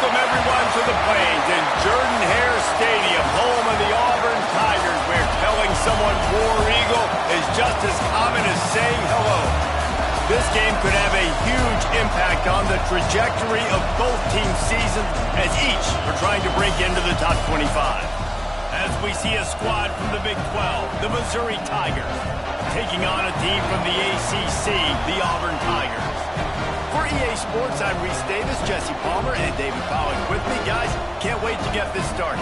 Welcome, everyone, to the Plains in Jordan-Hare Stadium, home of the Auburn Tigers, where telling someone War Eagle is just as common as saying hello. This game could have a huge impact on the trajectory of both teams' seasons, as each are trying to break into the top 25. As we see a squad from the Big 12, the Missouri Tigers, taking on a team from the ACC, the Auburn Tigers. For EA Sports, I'm Reese Davis, Jesse Palmer, and David Pollack with me. Guys, can't wait to get this started.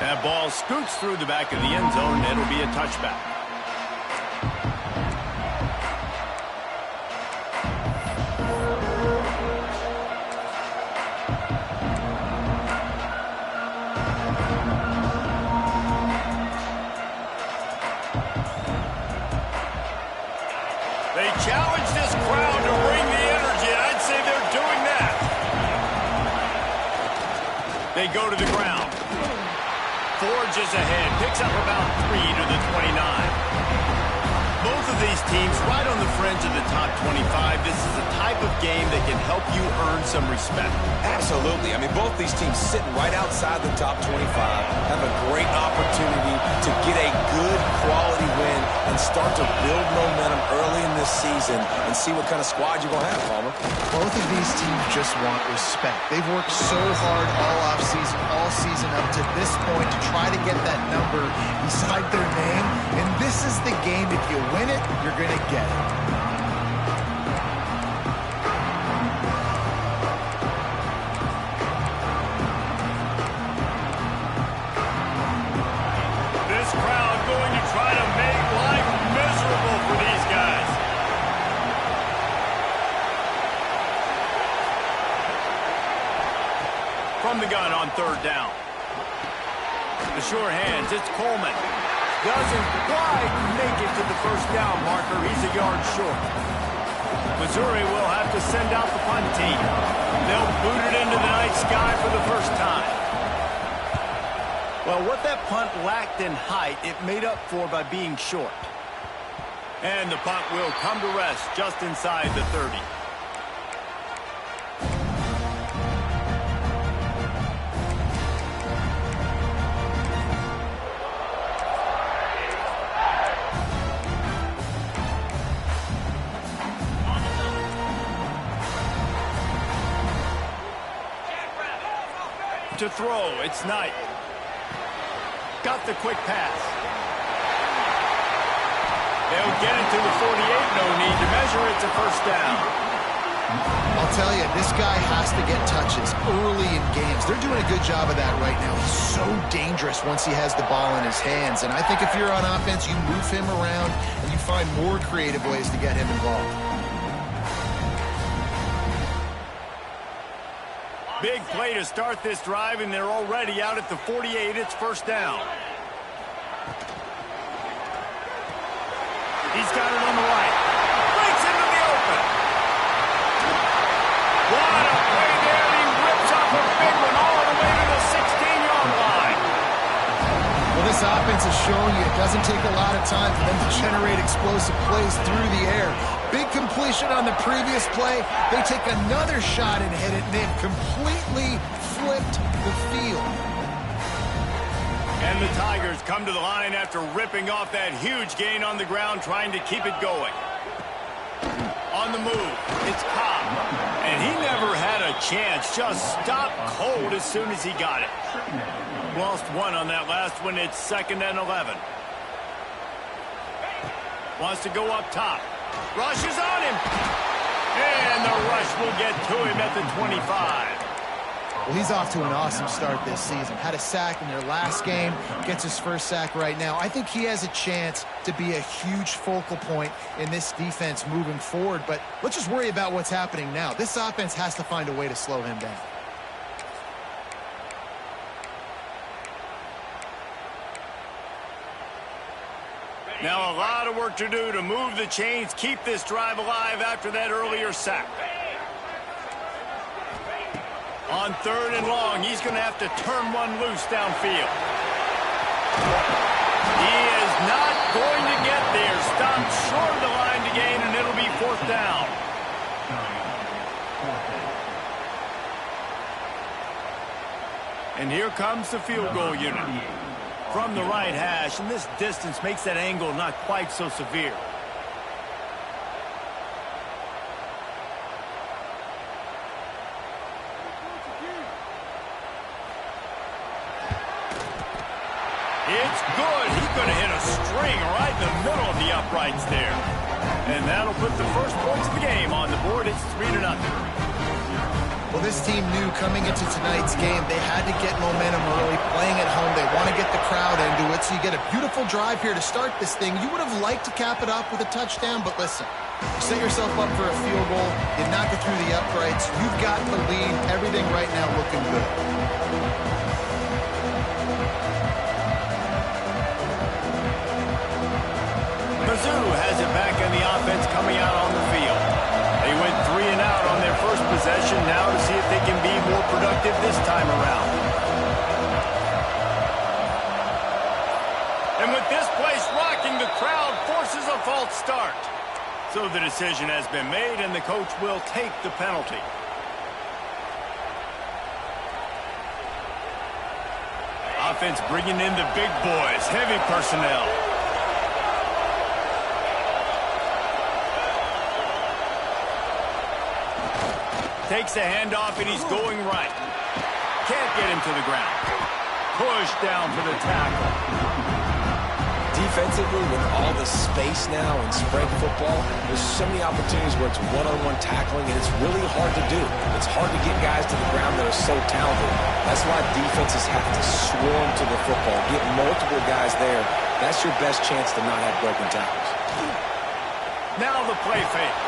That ball scoots through the back of the end zone, and it'll be a touchback. They challenge this crowd to bring the energy, and I'd say they're doing that. They go to the ground. Forges ahead, picks up about 3 to the 29. Both of these teams right on the fringe of the top 25. This is the type of game that can help you earn some respect. Absolutely. I mean, both these teams sitting right outside the top 25 have a great opportunity to get a good quality win and start to build momentum early in this season and see what kind of squad you're going to have, Palmer. Both of these teams just want respect. They've worked so hard all offseason, all season up to this point to try to get that number beside their name. And this is the game. If you win it, you're going to get it. This crowd going to try to make life miserable for these guys. From the gun on third down. The sure hands, it's Coleman. Doesn't quite make it to the first down marker. He's a yard short. Missouri will have to send out the punt team. They'll boot it into the night sky for the first time. Well, what that punt lacked in height, it made up for by being short. And the punt will come to rest just inside the 30. To throw, it's Knight. Got the quick pass. They'll get it to the 48. No need to measure. It's a first down. I'll tell you, this guy has to get touches early in games. They're doing a good job of that right now. He's so dangerous once he has the ball in his hands. And I think if you're on offense, you move him around and you find more creative ways to get him involved. Big play to start this drive, and they're already out at the 48. It's first down. He's got it on the right. Breaks into the open. What a play there. He rips off a big one all the way to the 16-yard line. Well, this offense is showing you it doesn't take a lot of time for them to generate explosive plays through the air. Big completion on the previous play. They take another shot and hit it, and they've completely flipped the field. And the Tigers come to the line after ripping off that huge gain on the ground, trying to keep it going. On the move, it's Cobb. And he never had a chance. Just stopped cold as soon as he got it. Lost one on that last one. It's 2nd and 11. Wants to go up top. Rush is on him. And the rush will get to him at the 25. Well, he's off to an awesome start this season. Had a sack in their last game, gets his first sack right now. I think he has a chance to be a huge focal point in this defense moving forward, but let's just worry about what's happening now. This offense has to find a way to slow him down. Now a lot of work to do to move the chains, keep this drive alive after that earlier sack. On 3rd and long, he's going to have to turn one loose downfield. He is not going to get there. Stopped short of the line to gain, and it'll be 4th down. And here comes the field goal unit. From the right hash, and this distance makes that angle not quite so severe. It's good. He could have hit a string right in the middle of the uprights there. And that'll put the first points of the game on the board. It's 3-0. Well, this team knew coming into tonight's game they had to get momentum early, playing at home. They want to get the crowd into it, so you get a beautiful drive here to start this thing. You would have liked to cap it off with a touchdown, but listen, you set yourself up for a field goal, you knock it through the uprights, you've got the lead, everything right now looking good. Mizzou has it back in the offense coming out on the field. They went 3 and out on their first possession, now to see if they can be more productive this time around. And with this place rocking, the crowd forces a false start. So the decision has been made, and the coach will take the penalty. Offense bringing in the big boys, heavy personnel. Takes a handoff, and he's going right. Can't get him to the ground. Push down for the tackle. Defensively, with all the space now in spread football, there's so many opportunities where it's one-on-one tackling, and it's really hard to do. It's hard to get guys to the ground that are so talented. That's why defenses have to swarm to the football, get multiple guys there. That's your best chance to not have broken tackles. Now the play fake.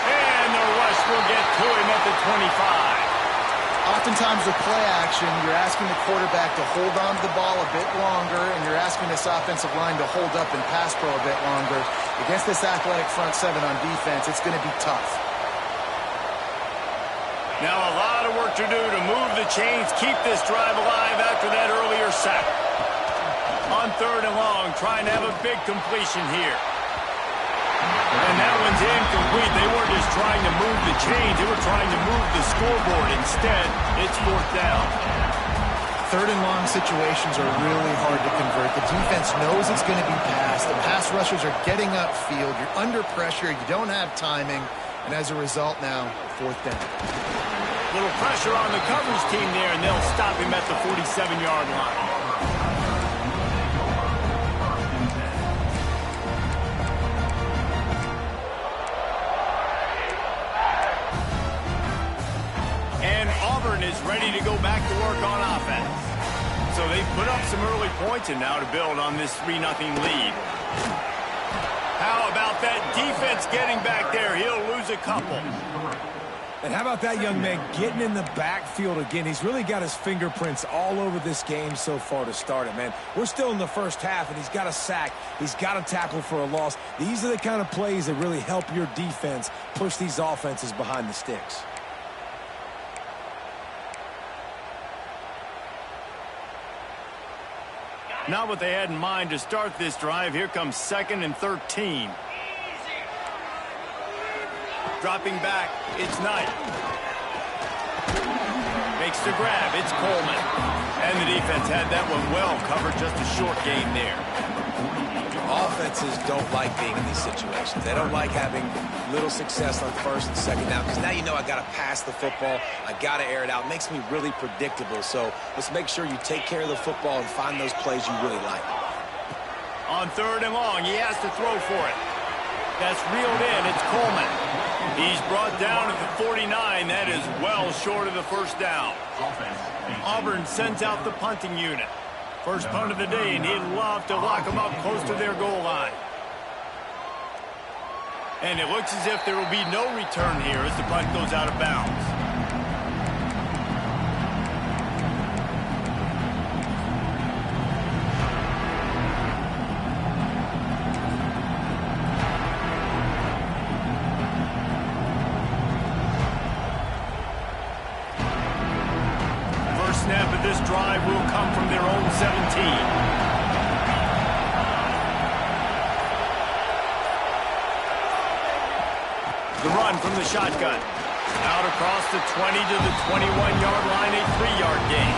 And the rush will get to him at the 25. Oftentimes with play action, you're asking the quarterback to hold on to the ball a bit longer, and you're asking this offensive line to hold up and pass pro a bit longer. Against this athletic front seven on defense, it's going to be tough. Now a lot of work to do to move the chains, keep this drive alive after that earlier sack. On 3rd and long, trying to have a big completion here. And that one's incomplete. They weren't just trying to move the chains. They were trying to move the scoreboard. Instead, it's 4th down. 3rd and long situations are really hard to convert. The defense knows it's going to be passed. The pass rushers are getting upfield. You're under pressure. You don't have timing. And as a result now, 4th down. Little pressure on the coverage team there, and they'll stop him at the 47-yard line. Auburn is ready to go back to work on offense. So they put up some early points, and now to build on this 3-0 lead. How about that defense getting back there? He'll lose a couple. And how about that young man getting in the backfield again? He's really got his fingerprints all over this game so far to start it, man. We're still in the first half, and he's got a sack. He's got a tackle for a loss. These are the kind of plays that really help your defense push these offenses behind the sticks. Not what they had in mind to start this drive. Here comes 2nd and 13. Dropping back, it's Knight. Makes the grab, it's Coleman. And the defense had that one well covered, just a short gain there. Offenses don't like being in these situations. They don't like having little success on 1st and 2nd down, because now you know I got to pass the football. I got to air it out. It makes me really predictable. So let's make sure you take care of the football and find those plays you really like. On 3rd and long, he has to throw for it. That's reeled in. It's Coleman. He's brought down at the 49. That is well short of the first down. Auburn sends out the punting unit. First punt of the day, and he'd love to lock them up close to their goal line. And it looks as if there will be no return here as the punt goes out of bounds. Snap of this drive will come from their own 17. The run from the shotgun. Out across the 20 to the 21-yard line, a 3-yard gain.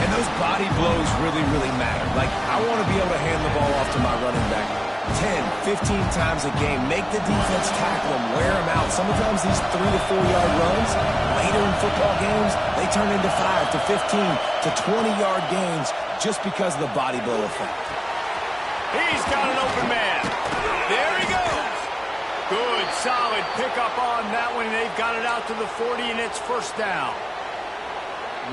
And those body blows really, really matter. Like, I want to be able to hand the ball off to my running back 10, 15 times a game. Make the defense tackle them, wear them out. Sometimes these 3 to 4-yard runs, later in football games, they turn into 5 to 15 to 20-yard gains just because of the body blow effect. He's got an open man. There he goes. Good, solid pickup on that one. They've got it out to the 40, and it's first down.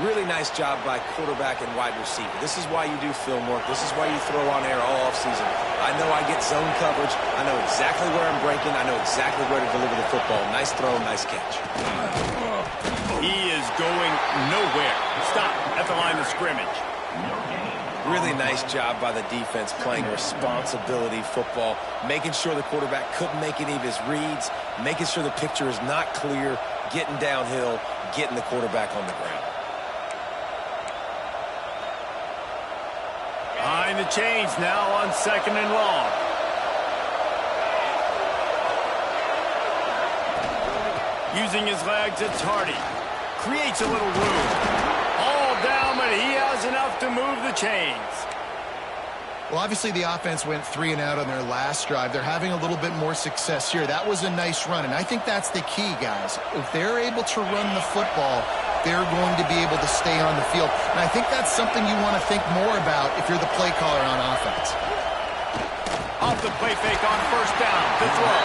Really nice job by quarterback and wide receiver. This is why you do film work. This is why you throw on air all offseason. I know I get zone coverage. I know exactly where I'm breaking. I know exactly where to deliver the football. Nice throw, nice catch. He is going nowhere. Stop at the line of scrimmage. Really nice job by the defense playing responsibility football, making sure the quarterback couldn't make any of his reads, making sure the picture is not clear, getting downhill, getting the quarterback on the ground. Behind the chains now on 2nd and long. Using his legs, it's Hardy. Creates a little room. All down, but he has enough to move the chains. Well, obviously the offense went 3 and out on their last drive. They're having a little bit more success here. That was a nice run, and I think that's the key, guys. If they're able to run the football, they're going to be able to stay on the field. And I think that's something you want to think more about if you're the play caller on offense. Off the play fake on first down to throw.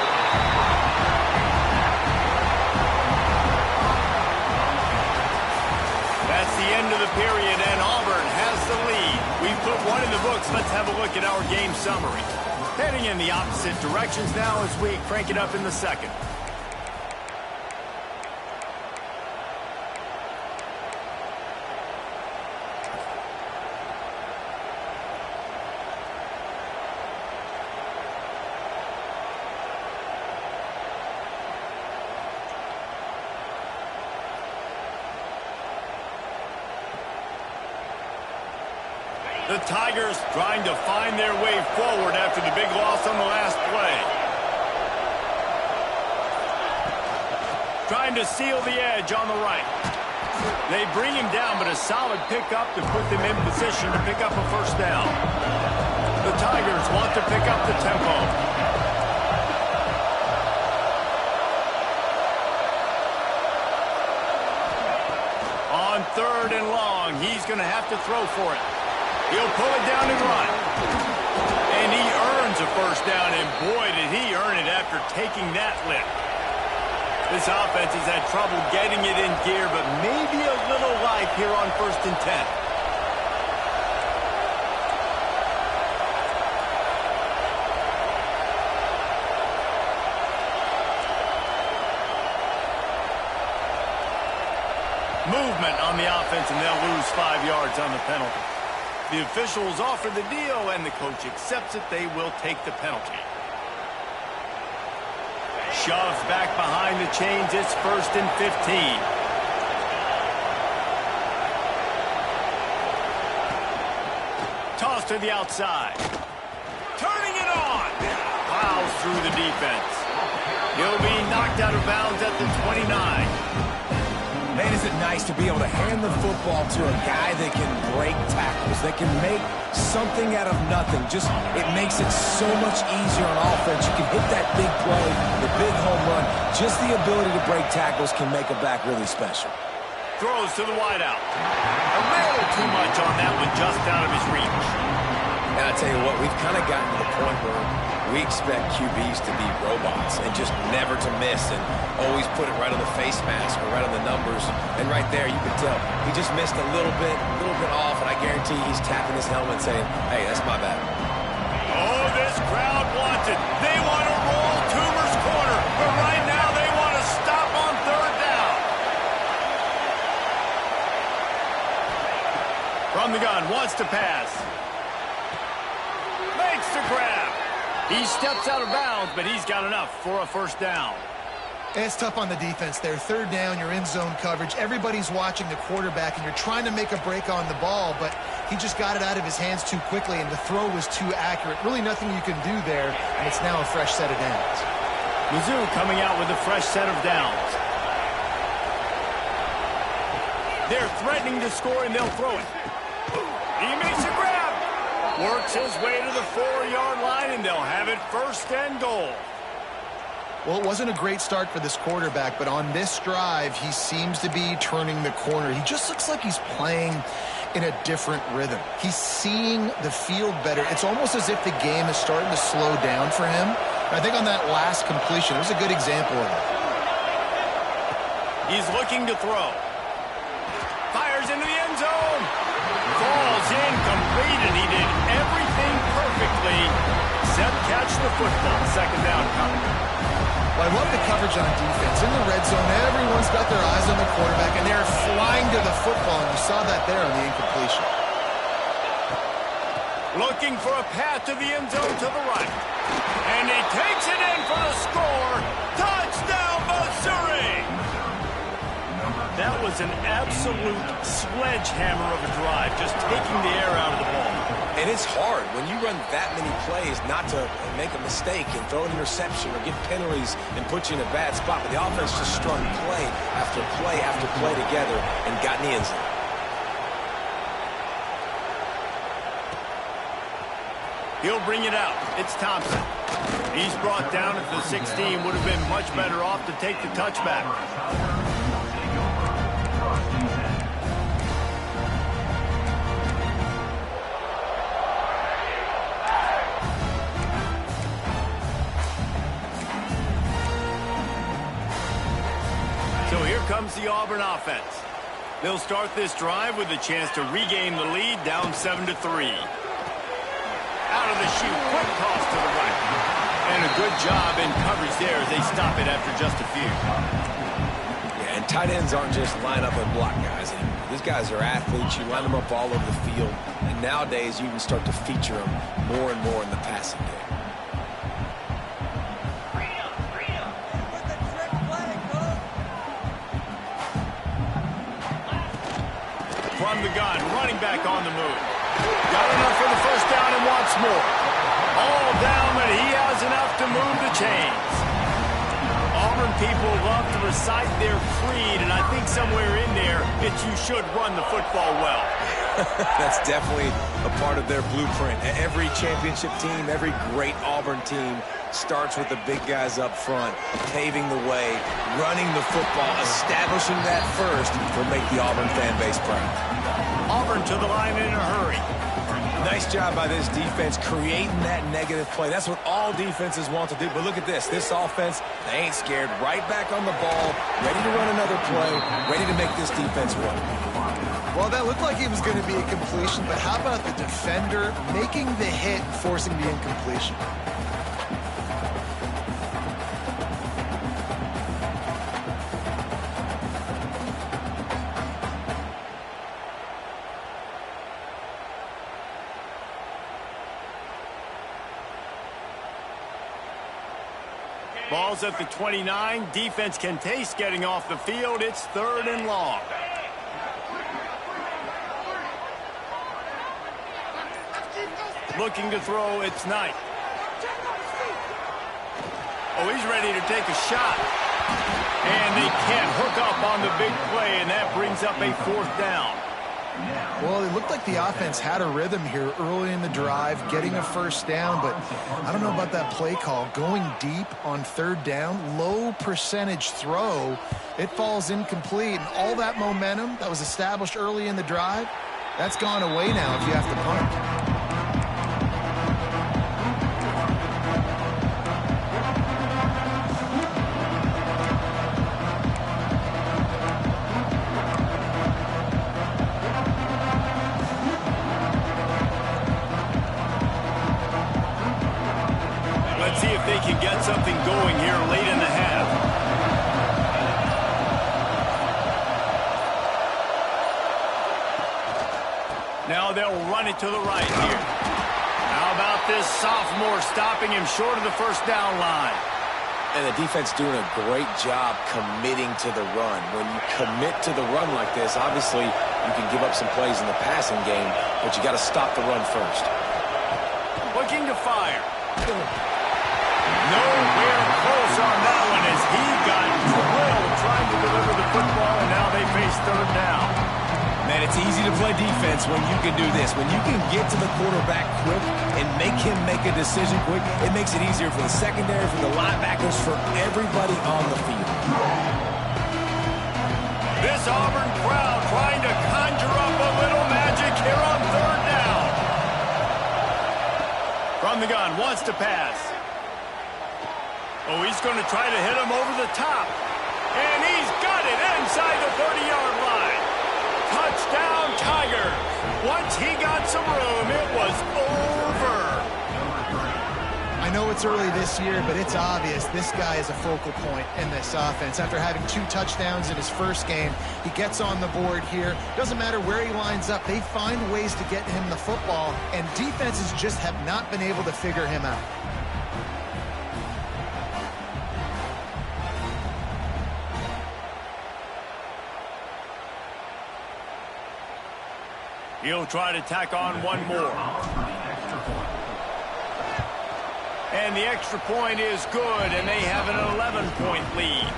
That's the end of the period, and Auburn has the lead. We've put one in the books. Let's have a look at our game summary. Heading in the opposite directions now as we crank it up in the second. The Tigers trying to find their way forward after the big loss on the last play. Trying to seal the edge on the right. They bring him down, but a solid pickup to put them in position to pick up a first down. The Tigers want to pick up the tempo. On 3rd and long, he's going to have to throw for it. He'll pull it down and run. And he earns a first down, and boy, did he earn it after taking that lift. This offense has had trouble getting it in gear, but maybe a little life here on 1st and 10. Movement on the offense, and they'll lose 5 yards on the penalty. The officials offer the deal, and the coach accepts it. They will take the penalty. Shoves back behind the chains. It's 1st and 15. Toss to the outside. Turning it on. Plows through the defense. He'll be knocked out of bounds at the 29. Man, is it nice to be able to hand the football to a guy that can break tackles, that can make something out of nothing. Just, it makes it so much easier on offense. You can hit that big play, the big home run. Just the ability to break tackles can make a back really special. Throws to the wideout. A little too much on that one, just out of his reach. And I tell you what, we've kind of gotten to the point where we expect QBs to be robots and just never to miss and always put it right on the face mask or right on the numbers. And right there, you can tell he just missed a little bit off, and I guarantee he's tapping his helmet saying, hey, that's my bad. Oh, this crowd wants it. They want to roll Toomer's corner, but right now they want to stop on third down. From the gun, wants to pass. Makes the grab. He steps out of bounds, but he's got enough for a first down. It's tough on the defense there. Third down, you're in zone coverage. Everybody's watching the quarterback, and you're trying to make a break on the ball, but he just got it out of his hands too quickly, and the throw was too accurate. Really nothing you can do there, and it's now a fresh set of downs. Mizzou coming out with a fresh set of downs. They're threatening to score, and they'll throw it. He makes a grab. Works his way to the 4-yard line, and they'll have it first and goal. Well, it wasn't a great start for this quarterback, but on this drive, he seems to be turning the corner. He just looks like he's playing in a different rhythm. He's seeing the field better. It's almost as if the game is starting to slow down for him. I think on that last completion, it was a good example of it. He's looking to throw. Fires into the end zone. Falls incomplete, and he did everything perfectly except catch the football. Second down coming. Well, I love the coverage on defense. In the red zone, everyone's got their eyes on the quarterback, and they're flying to the football, and you saw that there on the incompletion. Looking for a path to the end zone to the right. And he takes it in for the score. Touchdown, Missouri! That was an absolute sledgehammer of a drive, just taking the air out of the ball. And it's hard when you run that many plays not to make a mistake and throw an interception or get penalties and put you in a bad spot. But the offense just strung play after play after play together and got in the end zone. He'll bring it out. It's Thompson. He's brought down at the 16. Would have been much better off to take the touchback. So here comes the Auburn offense. They'll start this drive with a chance to regain the lead, down 7-3. Out of the chute, quick toss to the right. And a good job in coverage there as they stop it after just a few. Yeah, and tight ends aren't just line up and block guys anymore. These guys are athletes. You line them up all over the field. And nowadays, you can start to feature them more and more in the passing game. From the gun, running back on the move. Got enough for the first down and wants more. All down, but he has enough to move the chains. Auburn people love to recite their creed, and I think somewhere in there, it's you should run the football well. That's definitely a part of their blueprint. Every championship team, every great Auburn team starts with the big guys up front, paving the way, running the football, establishing that first will make the Auburn fan base proud. Auburn to the line in a hurry. Nice job by this defense creating that negative play. That's what all defenses want to do. But look at this. This offense, they ain't scared. Right back on the ball, ready to run another play, ready to make this defense run. Well, that looked like it was going to be a completion, but how about the defender making the hit, forcing the incompletion? Ball's at the 29. Defense can taste getting off the field. It's 3rd and long. Looking to throw, it's Knight. Oh, he's ready to take a shot. And they can't hook up on the big play, and that brings up a 4th down. Well, it looked like the offense had a rhythm here early in the drive, getting a first down, but I don't know about that play call. Going deep on 3rd down, low percentage throw, it falls incomplete, and all that momentum that was established early in the drive, that's gone away now if you have to punt. going here late in the half. Now they'll run it to the right here. How about this sophomore stopping him short of the first down line? And the defense doing a great job committing to the run. When you commit to the run like this, obviously you can give up some plays in the passing game, but you got to stop the run first. Looking to fire. Nowhere close on that one as he got drilled trying to deliver the football, and now they face third down. Man, it's easy to play defense when you can do this. When you can get to the quarterback quick and make him make a decision quick, it makes it easier for the secondary, for the linebackers, for everybody on the field. This Auburn crowd trying to conjure up a little magic here on third down. From the gun, wants to pass. Oh, he's going to try to hit him over the top. And he's got it inside the 30-yard line. Touchdown, Tigers. Once he got some room, it was over. I know it's early this year, but it's obvious this guy is a focal point in this offense. After having 2 touchdowns in his first game, he gets on the board here. Doesn't matter where he lines up. They find ways to get him the football, and defenses just have not been able to figure him out. He'll try to tack on one more. And the extra point is good, and they have an 11-point lead.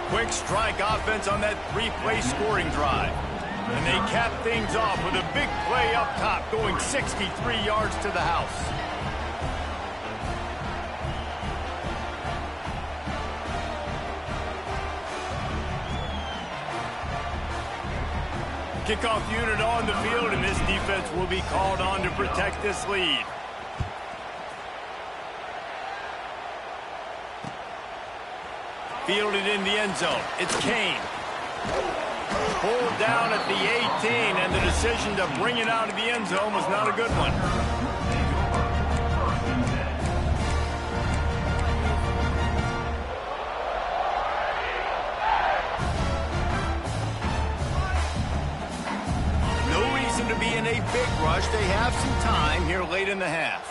Quick strike offense on that 3-play scoring drive. And they cap things off with a big play up top, going 63 yards to the house. Kickoff unit on the field, and this defense will be called on to protect this lead. Fielded in the end zone. It's Kane. Pulled down at the 18, and the decision to bring it out of the end zone was not a good one. To be in a big rush. They have some time here late in the half.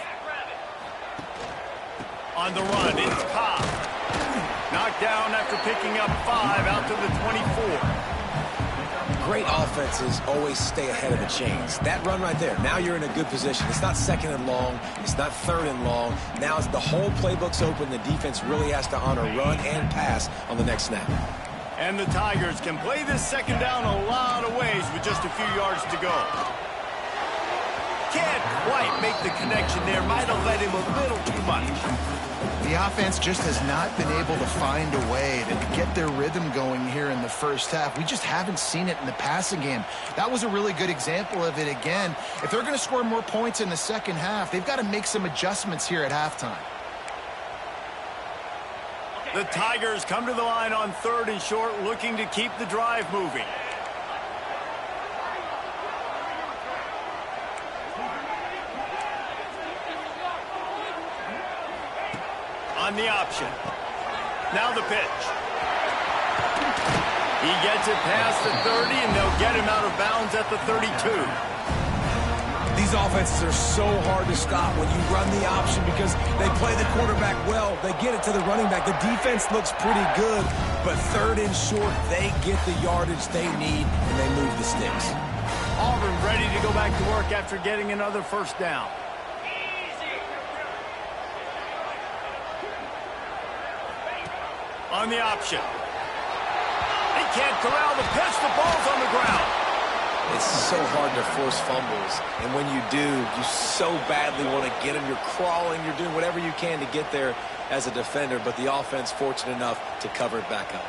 On the run, it's Cobb. Knocked down after picking up 5 out to the 24. Great offenses always stay ahead of the chains. That run right there, now you're in a good position. It's not second and long. It's not third and long. Now as the whole playbook's open, the defense really has to honor run and pass on the next snap. And the Tigers can play this second down a lot of ways with just a few yards to go. Can't quite make the connection there. Might have led him a little too much. The offense just has not been able to find a way to get their rhythm going here in the first half. We just haven't seen it in the passing game. That was a really good example of it again. If they're going to score more points in the second half, they've got to make some adjustments here at halftime. The Tigers come to the line on 3rd and short, looking to keep the drive moving. On the option. Now the pitch. He gets it past the 30, and they'll get him out of bounds at the 32. These offenses are so hard to stop when you run the option because they play the quarterback well. They get it to the running back. The defense looks pretty good, but 3rd and short, they get the yardage they need, and they move the sticks. Auburn ready to go back to work after getting another first down. On the option. They can't corral the pitch. The ball's on the ground. It's so hard to force fumbles, and when you do, you so badly want to get them. You're crawling, you're doing whatever you can to get there as a defender, but the offense fortunate enough to cover it back up.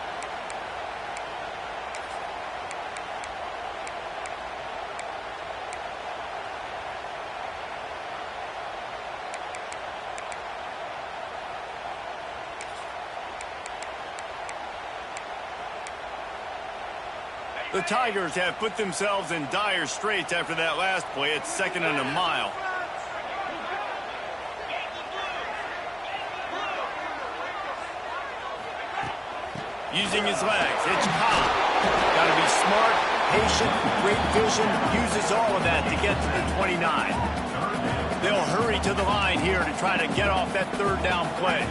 The Tigers have put themselves in dire straits after that last play. It's 2nd and a mile. Using his legs, it's Cobb. Got to be smart, patient, great vision, uses all of that to get to the 29. They'll hurry to the line here to try to get off that third down play.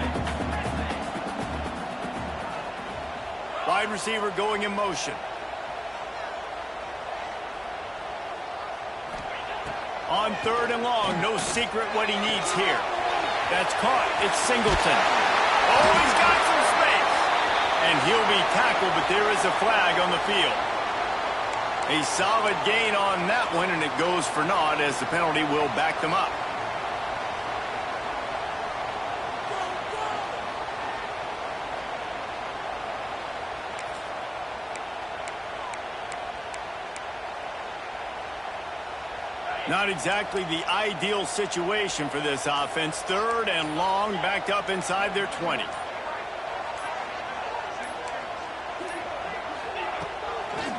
Wide receiver going in motion. On third and long, no secret what he needs here. That's caught. It's Singleton. Oh, he's got some space. And he'll be tackled, but there is a flag on the field. A solid gain on that one, and it goes for naught as the penalty will back them up. Not exactly the ideal situation for this offense. Third and long, backed up inside their 20.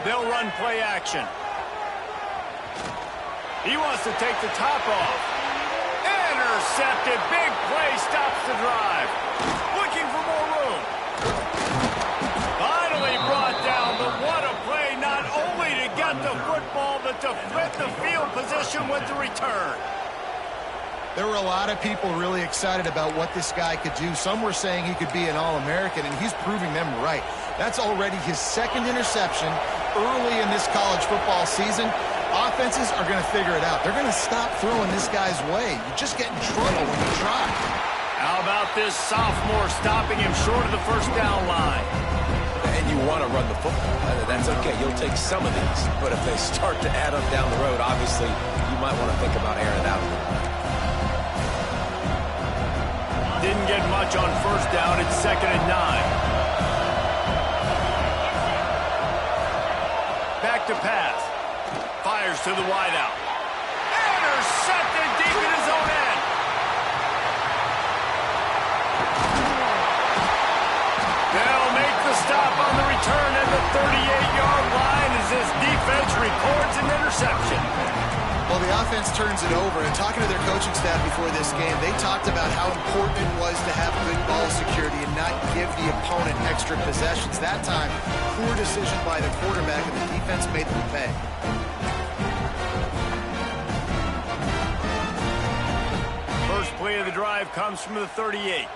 They'll run play action. He wants to take the top off. Intercepted. Big play stops the drive. Looking for more room. Finally brought down, but what a play, not only to get the football, but to flip the field position with the return. There were a lot of people really excited about what this guy could do. Some were saying he could be an All-American, and he's proving them right. That's already his second interception early in this college football season. Offenses are going to figure it out. They're going to stop throwing this guy's way. You just get in trouble when you try. How about this sophomore stopping him short of the first down line? And you want to run the football. That's okay. You'll take some of these. But if they start to add up down the road, obviously, you might want to think about airing it out a little bit. Didn't get much on first down. It's 2nd and 9. Back to pass. Fires to the wideout. Intercepted deep in his own end. They'll make the stop on the return at the 38-yard line as this defense records an interception. Well, the offense turns it over, and talking to their coaching staff before this game, they talked about how important it was to have good ball security and not give the opponent extra possessions. That time, poor decision by the quarterback, and the defense made them pay. First play of the drive comes from the 38.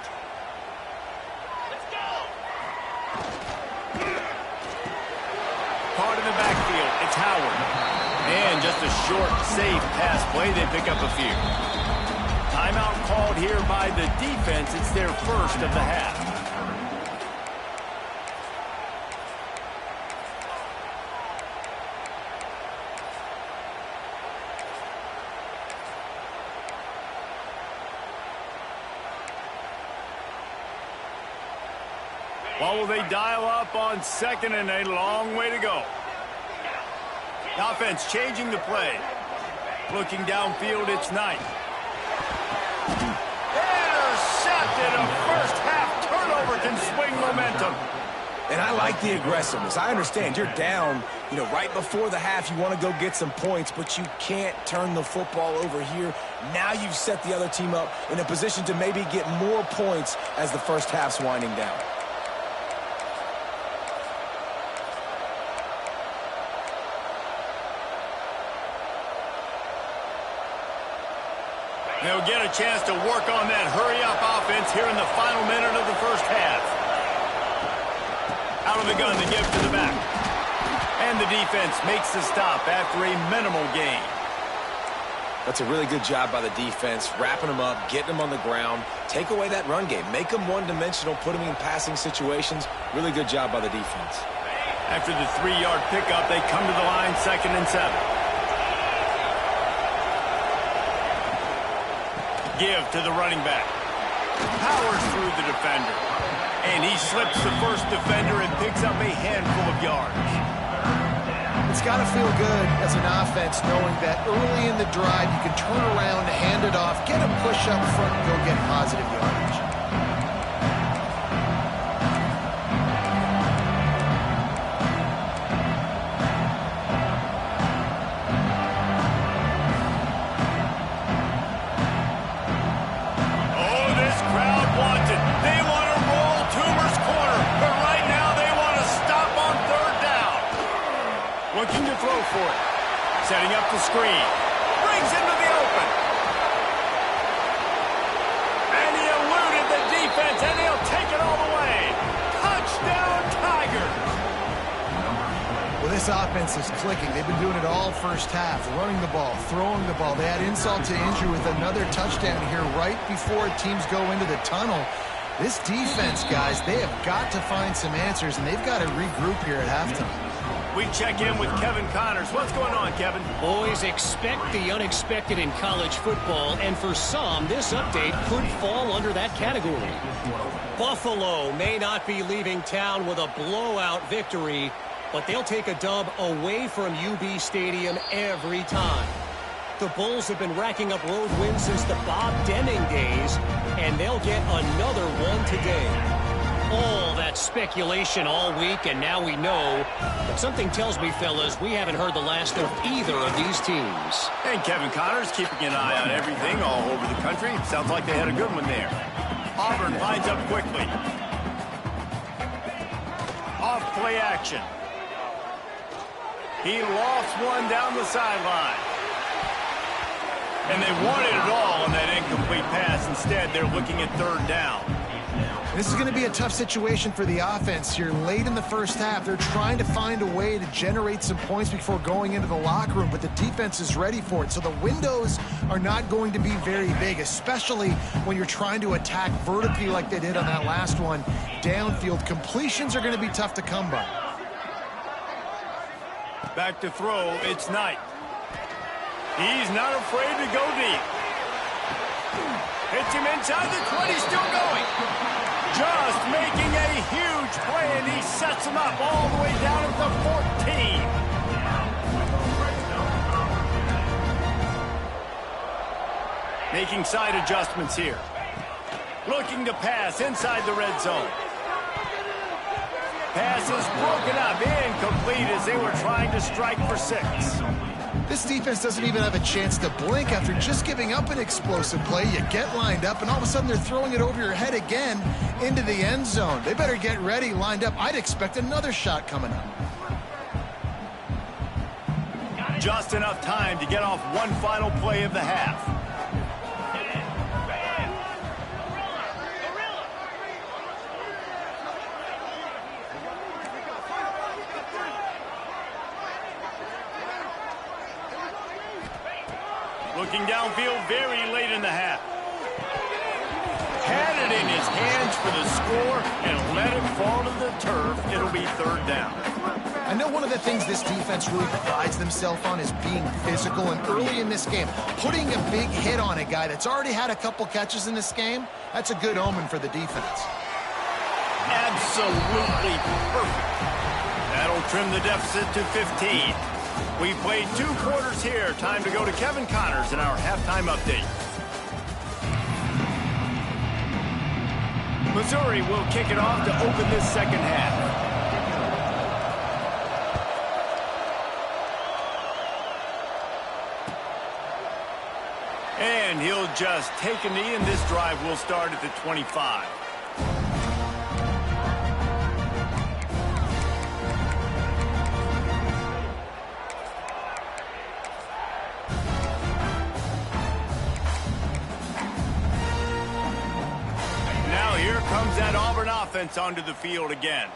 Caught in the backfield, it's Howard. And just a short, safe pass play, they pick up a few. Timeout called here by the defense. It's their first of the half. Well, will they dial up on 2nd and a long way to go? Offense changing the play. Looking downfield, it's Knight. Intercepted. A first half turnover can swing momentum. And I like the aggressiveness. I understand you're down, right before the half. You want to go get some points, but you can't turn the football over here. Now you've set the other team up in a position to maybe get more points as the first half's winding down. They'll get a chance to work on that hurry-up offense here in the final minute of the first half. Out of the gun, they give to the back. And the defense makes the stop after a minimal gain. That's a really good job by the defense, wrapping them up, getting them on the ground. Take away that run game. Make them one-dimensional, put them in passing situations. Really good job by the defense. After the 3-yard pickup, they come to the line 2nd and 7. Give to the running back. Powers through the defender. And he slips the first defender and picks up a handful of yards. It's got to feel good as an offense knowing that early in the drive you can turn around, hand it off, get a push up front, and go get positive yardage. Setting up the screen. Brings into the open. And he eluded the defense, and he'll take it all the way. Touchdown, Tigers. Well, this offense is clicking. They've been doing it all first half, running the ball, throwing the ball. They had insult to injury with another touchdown here right before teams go into the tunnel. This defense, guys, they have got to find some answers, and they've got to regroup here at halftime. We check in with Kevin Connors. What's going on, Kevin? Boys, expect the unexpected in college football, and for some, this update could fall under that category. Buffalo may not be leaving town with a blowout victory, but they'll take a dub away from UB Stadium every time. The Bulls have been racking up road wins since the Bob Deming days, and they'll get another one today. All that speculation all week, and now we know. But something tells me, fellas, we haven't heard the last of either of these teams. And Kevin Connors keeping an eye on everything all over the country. Sounds like they had a good one there. Auburn lines up quickly. Off play action. He lofts one down the sideline. And they wanted it all on that incomplete pass. Instead, they're looking at third down. This is going to be a tough situation for the offense here. Late in the first half, they're trying to find a way to generate some points before going into the locker room, but the defense is ready for it. So the windows are not going to be very big, especially when you're trying to attack vertically like they did on that last one. Downfield completions are going to be tough to come by. Back to throw, it's Knight. He's not afraid to go deep. Hits him inside the 20, still going. Just making a huge play, and he sets him up all the way down at the 14. Making side adjustments here. Looking to pass inside the red zone. Pass is broken up, incomplete as they were trying to strike for 6. This defense doesn't even have a chance to blink after just giving up an explosive play. You get lined up, and all of a sudden they're throwing it over your head again into the end zone. They better get ready, lined up. I'd expect another shot coming up. Just enough time to get off one final play of the half. Looking downfield very late in the half. Had it in his hands for the score and let it fall to the turf. It'll be third down. I know one of the things this defense really prides themselves on is being physical, and early in this game, putting a big hit on a guy that's already had a couple catches in this game, that's a good omen for the defense. Absolutely perfect. That'll trim the deficit to 15. We played 2 quarters here. Time to go to Kevin Connors in our halftime update. Missouri will kick it off to open this second half. And he'll just take a knee, and this drive will start at the 25. Comes that Auburn offense onto the field again.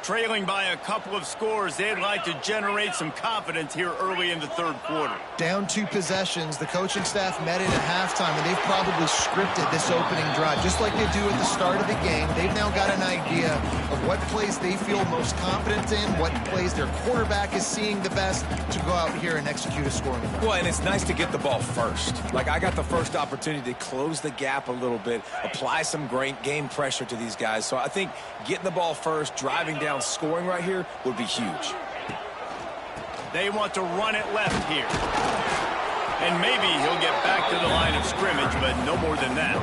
Trailing by a couple of scores, they'd like to generate some confidence here early in the third quarter. Down 2 possessions, the coaching staff met in at halftime, and they've probably scripted this opening drive. Just like they do at the start of the game, they've now got an idea of what plays they feel most confident in, what plays their quarterback is seeing the best to go out here and execute a scoring drive. Well, and it's nice to get the ball first. Like, I got the first opportunity to close the gap a little bit, apply some great game pressure to these guys. So I think getting the ball first, driving down, scoring right here would be huge. They want to run it left here. And maybe he'll get back to the line of scrimmage, but no more than that.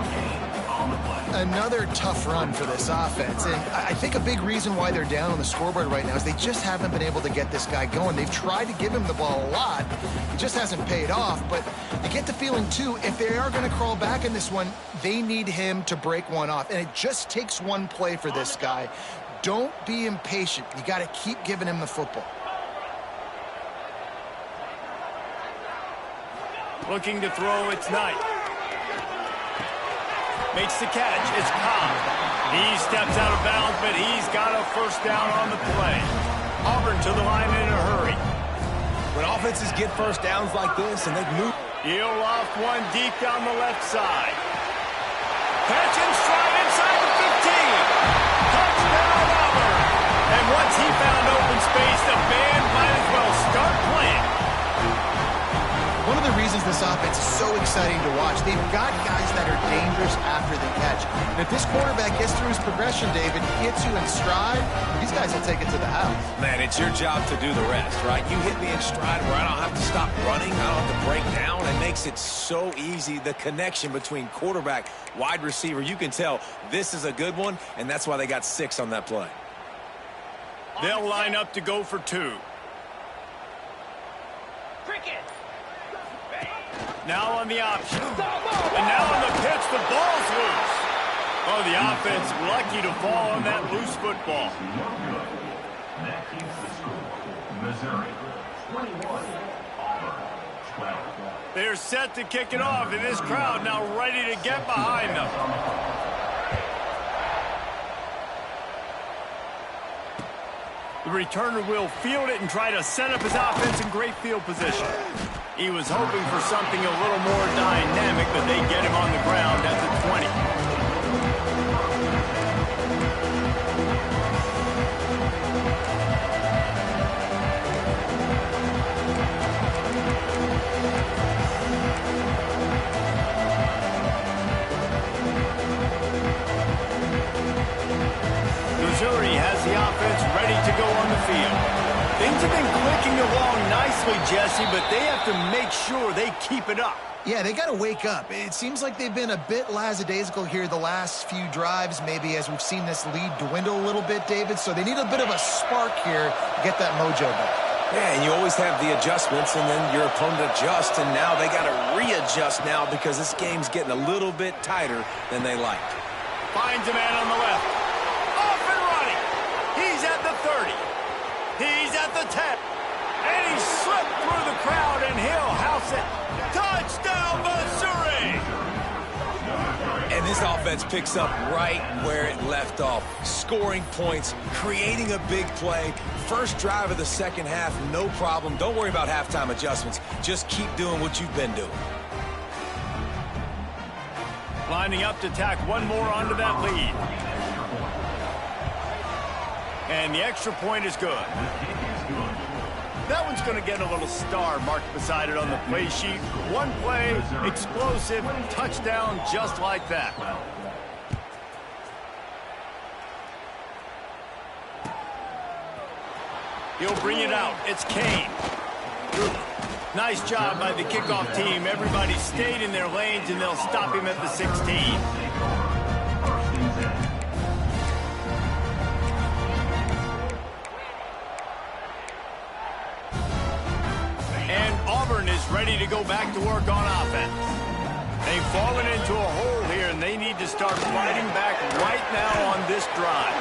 Another tough run for this offense, and I think a big reason why they're down on the scoreboard right now is they just haven't been able to get this guy going. They've tried to give him the ball a lot. It just hasn't paid off, but I get the feeling, too, if they are going to crawl back in this one, they need him to break one off, and it just takes one play for this guy. Don't be impatient. You got to keep giving him the football. Looking to throw, it's Knight. Makes the catch, it's Cobb. He steps out of bounds, but he's got a first down on the play. Auburn to the line in a hurry. When offenses get first downs like this and they move. He'll loft one deep down the left side. Catch and stride inside the 15. Touchdown Auburn. And once he found open space, the band might as well start playing. One of the reasons this offense is so exciting to watch, they've got guys that are dangerous after the catch. And if this quarterback gets through his progression, David, hits you in stride, these guys will take it to the house. Man, it's your job to do the rest, right? You hit me in stride where I don't have to stop running, I don't have to break down. It makes it so easy, the connection between quarterback, wide receiver. You can tell this is a good one, and that's why they got 6 on that play. They'll line up to go for 2. Now on the option. And now on the pitch, the ball's loose. Oh, the offense lucky to fall on that loose football. They're set to kick it off, and this crowd now ready to get behind them. The returner will field it and try to set up his offense in great field position. He was hoping for something a little more dynamic, but they get him on the ground at the 20. Missouri has the offense ready to go on the field. Things have been clicking along nicely, Jesse, but they have to make sure they keep it up. Yeah, they got to wake up. It seems like they've been a bit lackadaisical here the last few drives, maybe as we've seen this lead dwindle a little bit, David. So they need a bit of a spark here to get that mojo back. Yeah, and you always have the adjustments, and then your opponent adjusts, and now they got to readjust now because this game's getting a little bit tighter than they like. Finds a man on the left. Off and running. He's at the 30. He's at the 10. And he slipped through the crowd, and he'll house it. Touchdown, Missouri! And this offense picks up right where it left off. Scoring points, creating a big play. First drive of the second half, no problem. Don't worry about halftime adjustments. Just keep doing what you've been doing. Lining up to tack one more onto that lead. And the extra point is good. That one's going to get a little star marked beside it on the play sheet. One play, explosive, touchdown just like that. He'll bring it out. It's Kane. Nice job by the kickoff team. Everybody stayed in their lanes, and they'll stop him at the 16. Ready to go back to work on offense. They've fallen into a hole here, and they need to start fighting back right now on this drive.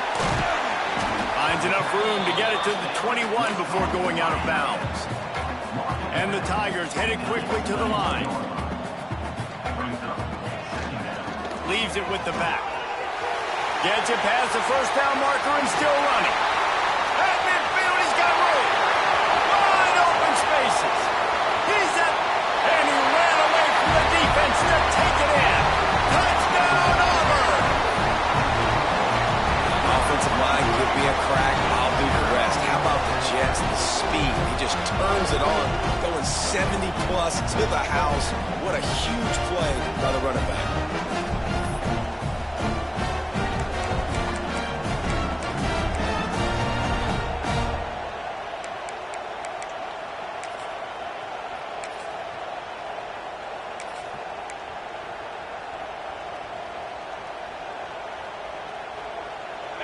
Finds enough room to get it to the 21 before going out of bounds. And the Tigers headed quickly to the line. Leaves it with the back. Gets it past the first down marker and still running. At midfield, he's got room. Wide open spaces. He's up, and he ran away from the defense to take it in. Touchdown, Auburn! Offensive line could be a crack. I'll do the rest. How about the Jets? The speed. He just turns it on, going 70-plus to the house. What a huge play by the running back.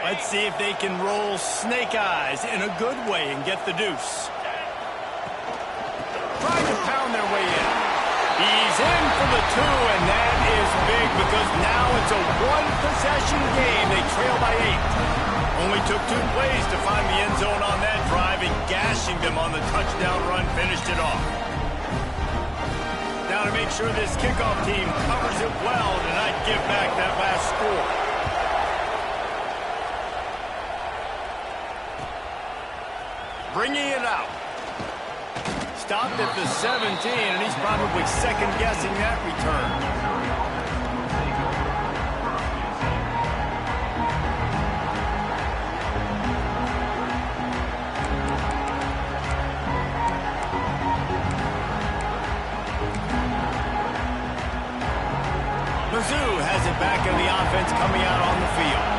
Let's see if they can roll snake eyes in a good way and get the deuce. Trying to pound their way in. He's in for the 2, and that is big because now it's a one-possession game. They trail by 8. Only took 2 plays to find the end zone on that drive, and gashing them on the touchdown run finished it off. Now to make sure this kickoff team covers it well tonight, give back that last score. Bringing it out. Stopped at the 17, and he's probably second-guessing that return. Mizzou has it back in the offense coming out on the field.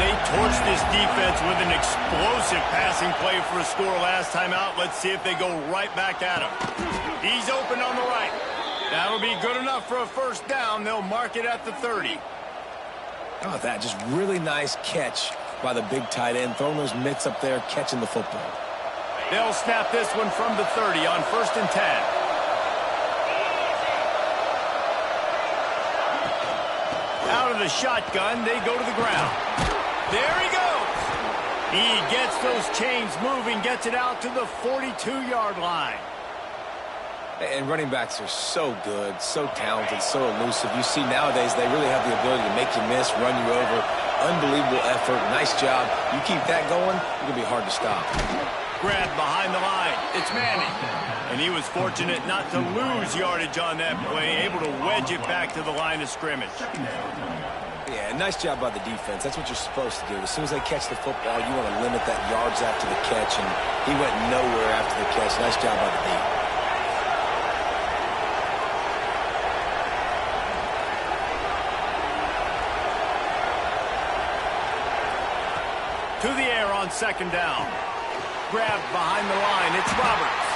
They torched this defense with an explosive passing play for a score last time out. Let's see if they go right back at him. He's open on the right. That'll be good enough for a first down. They'll mark it at the 30. Oh, that just really nice catch by the big tight end, throwing those mitts up there, catching the football. They'll snap this one from the 30 on 1st and 10. Out of the shotgun, they go to the ground. There he goes. He gets those chains moving, gets it out to the 42-yard line. And running backs are so good, so talented, so elusive. You see nowadays they really have the ability to make you miss, run you over. Unbelievable effort. Nice job. You keep that going, it's going to be hard to stop. Grabbed behind the line. It's Manning. And he was fortunate not to lose yardage on that play, able to wedge it back to the line of scrimmage. Yeah, nice job by the defense. That's what you're supposed to do. As soon as they catch the football, you want to limit that yards after the catch, and he went nowhere after the catch. Nice job by the D. To the air on 2nd down. Grabbed behind the line. It's Roberts.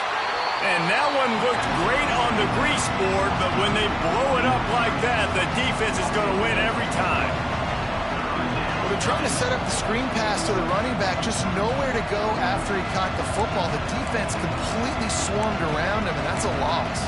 And that one looked great on the grease board, but when they blow it up like that, the defense is going to win every time. Well, they're trying to set up the screen pass to the running back, just nowhere to go after he caught the football. The defense completely swarmed around him, and that's a loss.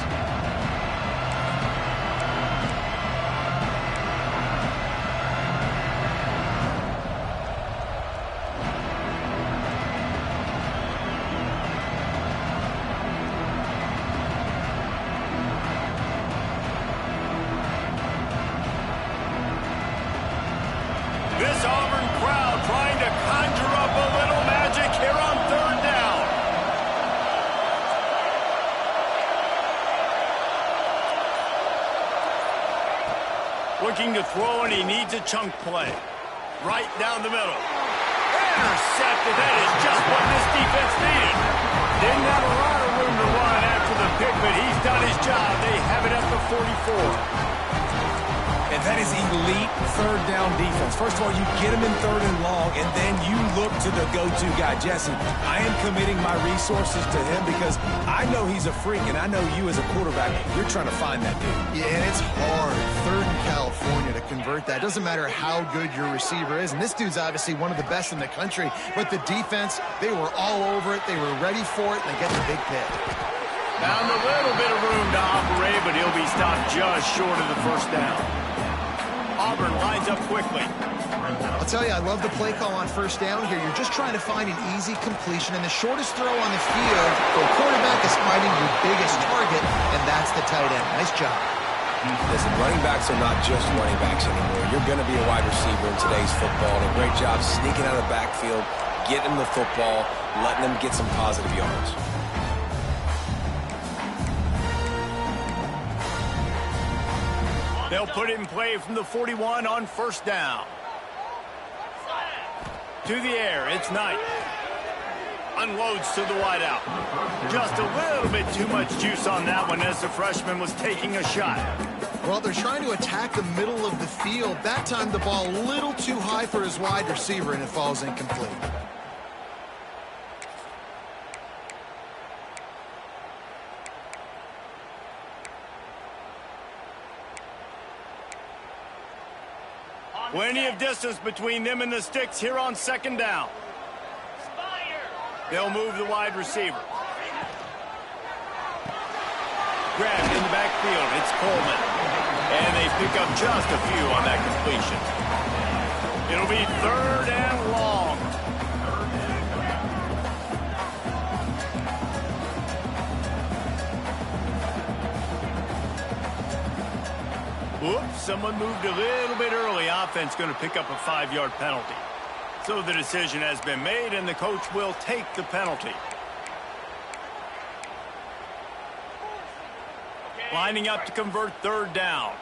This Auburn crowd trying to conjure up a little magic here on 3rd down. Looking to throw, and he needs a chunk play. Right down the middle. Intercepted. That is just what this defense needed. Didn't have a lot of room to run after the pick, but he's done his job. They have it at the 44. And that is elite 3rd down defense. First of all, you get him in 3rd and long, and then you look to the go-to guy. Jesse, I am committing my resources to him because I know he's a freak, and I know you as a quarterback, you're trying to find that dude. Yeah, and it's hard, 3rd in California, to convert that. Doesn't matter how good your receiver is, and this dude's obviously one of the best in the country, but the defense, they were all over it. They were ready for it, and they get the big pick. Found a little bit of room to operate, but he'll be stopped just short of the first down. Auburn lines up quickly. I'll tell you, I love the play call on 1st down here. You're just trying to find an easy completion, and the shortest throw on the field for a quarterback is finding your biggest target, and that's the tight end. Nice job. Listen, running backs are not just running backs anymore. You're going to be a wide receiver in today's football, and a great job sneaking out of the backfield, getting them the football, letting them get some positive yards. They'll put it in play from the 41 on 1st down. To the air, it's Knight. Unloads to the wideout. Just a little bit too much juice on that one as the freshman was taking a shot. Well, they're trying to attack the middle of the field. That time the ball a little too high for his wide receiver, and it falls incomplete. Plenty of distance between them and the sticks here on 2nd down. They'll move the wide receiver. Grabbed in the backfield. It's Coleman. And they pick up just a few on that completion. It'll be 3rd and long. someone moved a little bit early. Offense going to pick up a 5-yard penalty. So the decision has been made, and the coach will take the penalty. Lining up to convert 3rd down.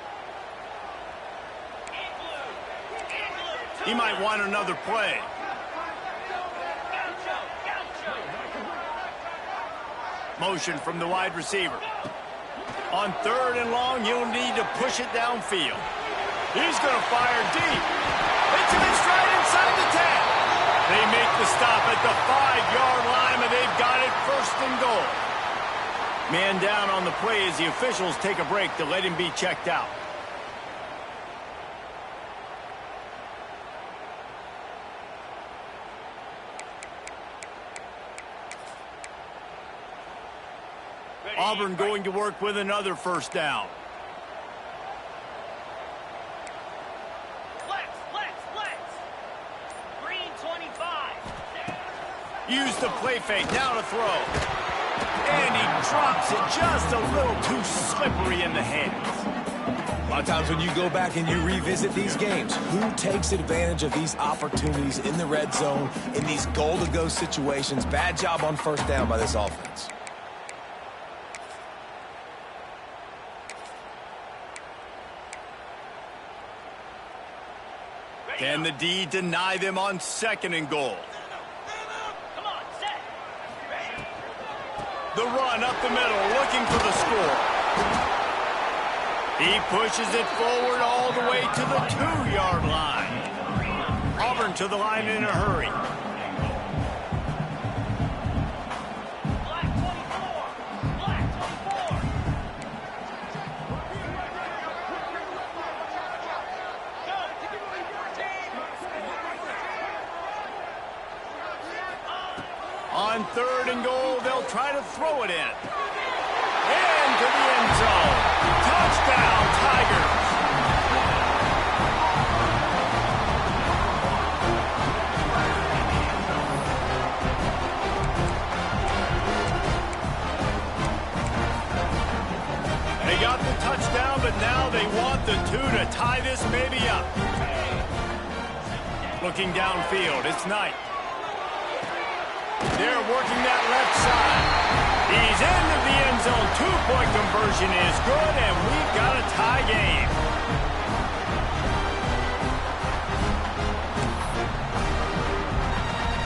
He might want another play. Motion from the wide receiver. On 3rd and long, you'll need to push it downfield. He's going to fire deep. It's in his stride inside the 10. They make the stop at the 5-yard line, and they've got it 1st and goal. Man down on the play as the officials take a break to let him be checked out. Auburn going to work with another 1st down. Green 25. Use the play fake, now to throw. And he drops it just a little too slippery in the hands. A lot of times when you go back and you revisit these games, who takes advantage of these opportunities in the red zone, in these goal-to-go situations? Bad job on 1st down by this offense. Can the D deny them on 2nd and goal? Come on, set. The run up the middle, looking for the score. He pushes it forward all the way to the 2-yard line. Auburn to the line in a hurry. Black 24. Black 24. On 3rd and goal, they'll try to throw it in. Into the end zone. Touchdown, Tigers. They got the touchdown, but now they want the 2 to tie this baby up. Looking downfield, it's Knight. They're working that left side. He's into the end zone. 2-point conversion is good, and we've got a tie game.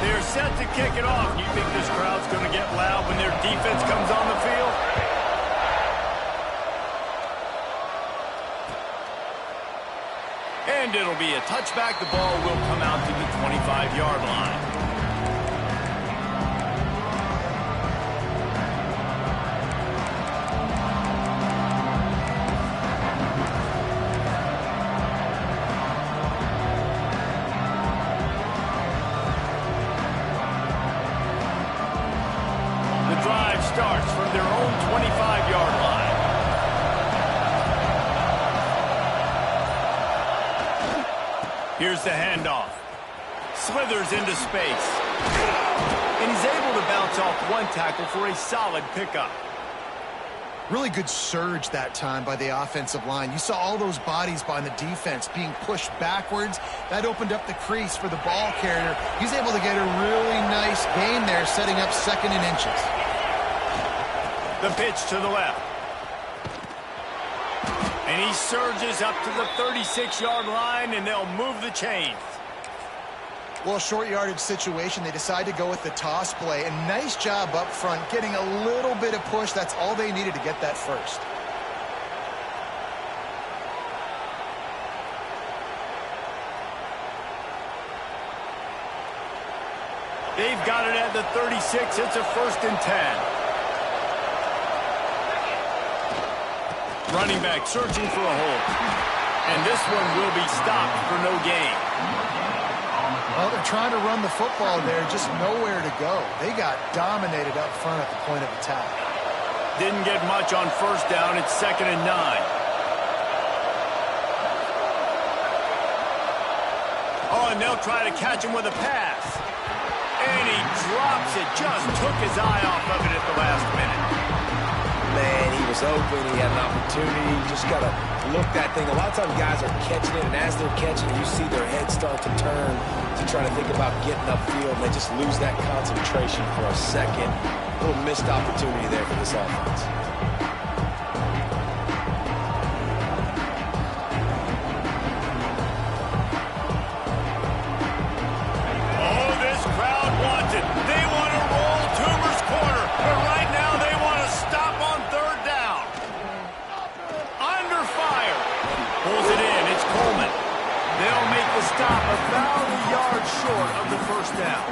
They're set to kick it off. You think this crowd's going to get loud when their defense comes on the field? And it'll be a touchback. The ball will come out to the 25-yard line. Starts from their own 25-yard line. Here's the handoff. Slithers into space. And he's able to bounce off one tackle for a solid pickup. Really good surge that time by the offensive line. You saw all those bodies by the defense being pushed backwards. That opened up the crease for the ball carrier. He's able to get a really nice gain there, setting up 2nd and inches. The pitch to the left. And he surges up to the 36-yard line, and they'll move the chains. Well, a short yardage situation, they decide to go with the toss play. And nice job up front, getting a little bit of push. That's all they needed to get that first. They've got it at the 36. It's a 1st and 10. Running back searching for a hole. And this one will be stopped for no gain. Well, they're trying to run the football there, just nowhere to go. They got dominated up front at the point of attack. Didn't get much on 1st down. It's 2nd and 9. Oh, and they'll try to catch him with a pass. And he drops it. Just took his eye off of it at the last minute. man, he was open. He had an opportunity. You just got to look that thing. A lot of times guys are catching it, and as they're catching it, you see their head start to turn to try to think about getting upfield, and they just lose that concentration for a second. A little missed opportunity there for this offense. Stop about a yard short of the first down.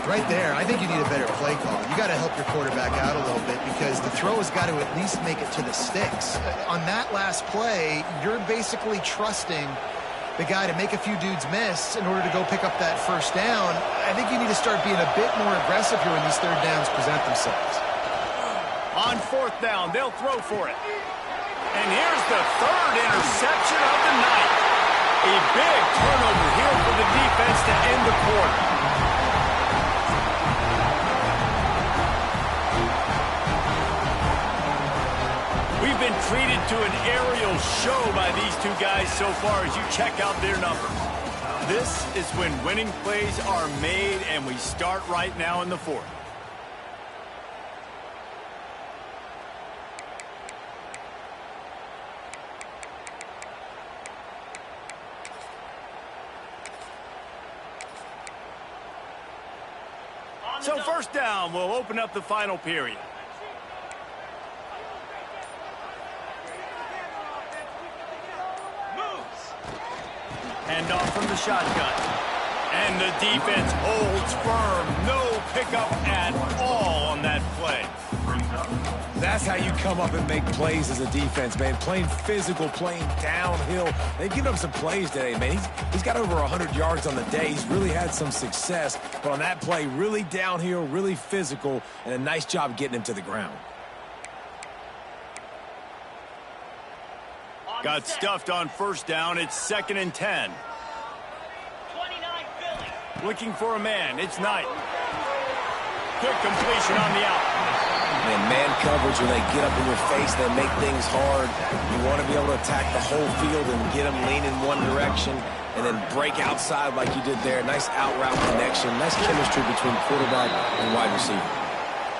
Right there, I think you need a better play call. You got to help your quarterback out a little bit because the throw has got to at least make it to the sticks. On that last play, you're basically trusting the guy to make a few dudes miss in order to go pick up that first down. I think you need to start being a bit more aggressive here when these third downs present themselves. On fourth down, they'll throw for it. And here's the third interception of the night. A big turnover here for the defense to end the quarter. We've been treated to an aerial show by these two guys so far as you check out their numbers. This is when winning plays are made, and we start right now in the fourth. So first down will open up the final period. Hand off from the shotgun. And the defense holds firm. No pickup at all on that play. That's how you come up and make plays as a defense, man. Playing physical, playing downhill. They've given up some plays today, man. He's got over 100 yards on the day. He's really had some success. But on that play, really downhill, really physical, and a nice job getting him to the ground. Got stuffed on first down. It's 2nd and 10. 29 Philly. Looking for a man. It's Knight. Quick completion on the out. Man coverage, when they get up in your face, they make things hard. You want to be able to attack the whole field and get them leaning one direction and then break outside like you did there. Nice out route connection. Nice chemistry between quarterback and wide receiver.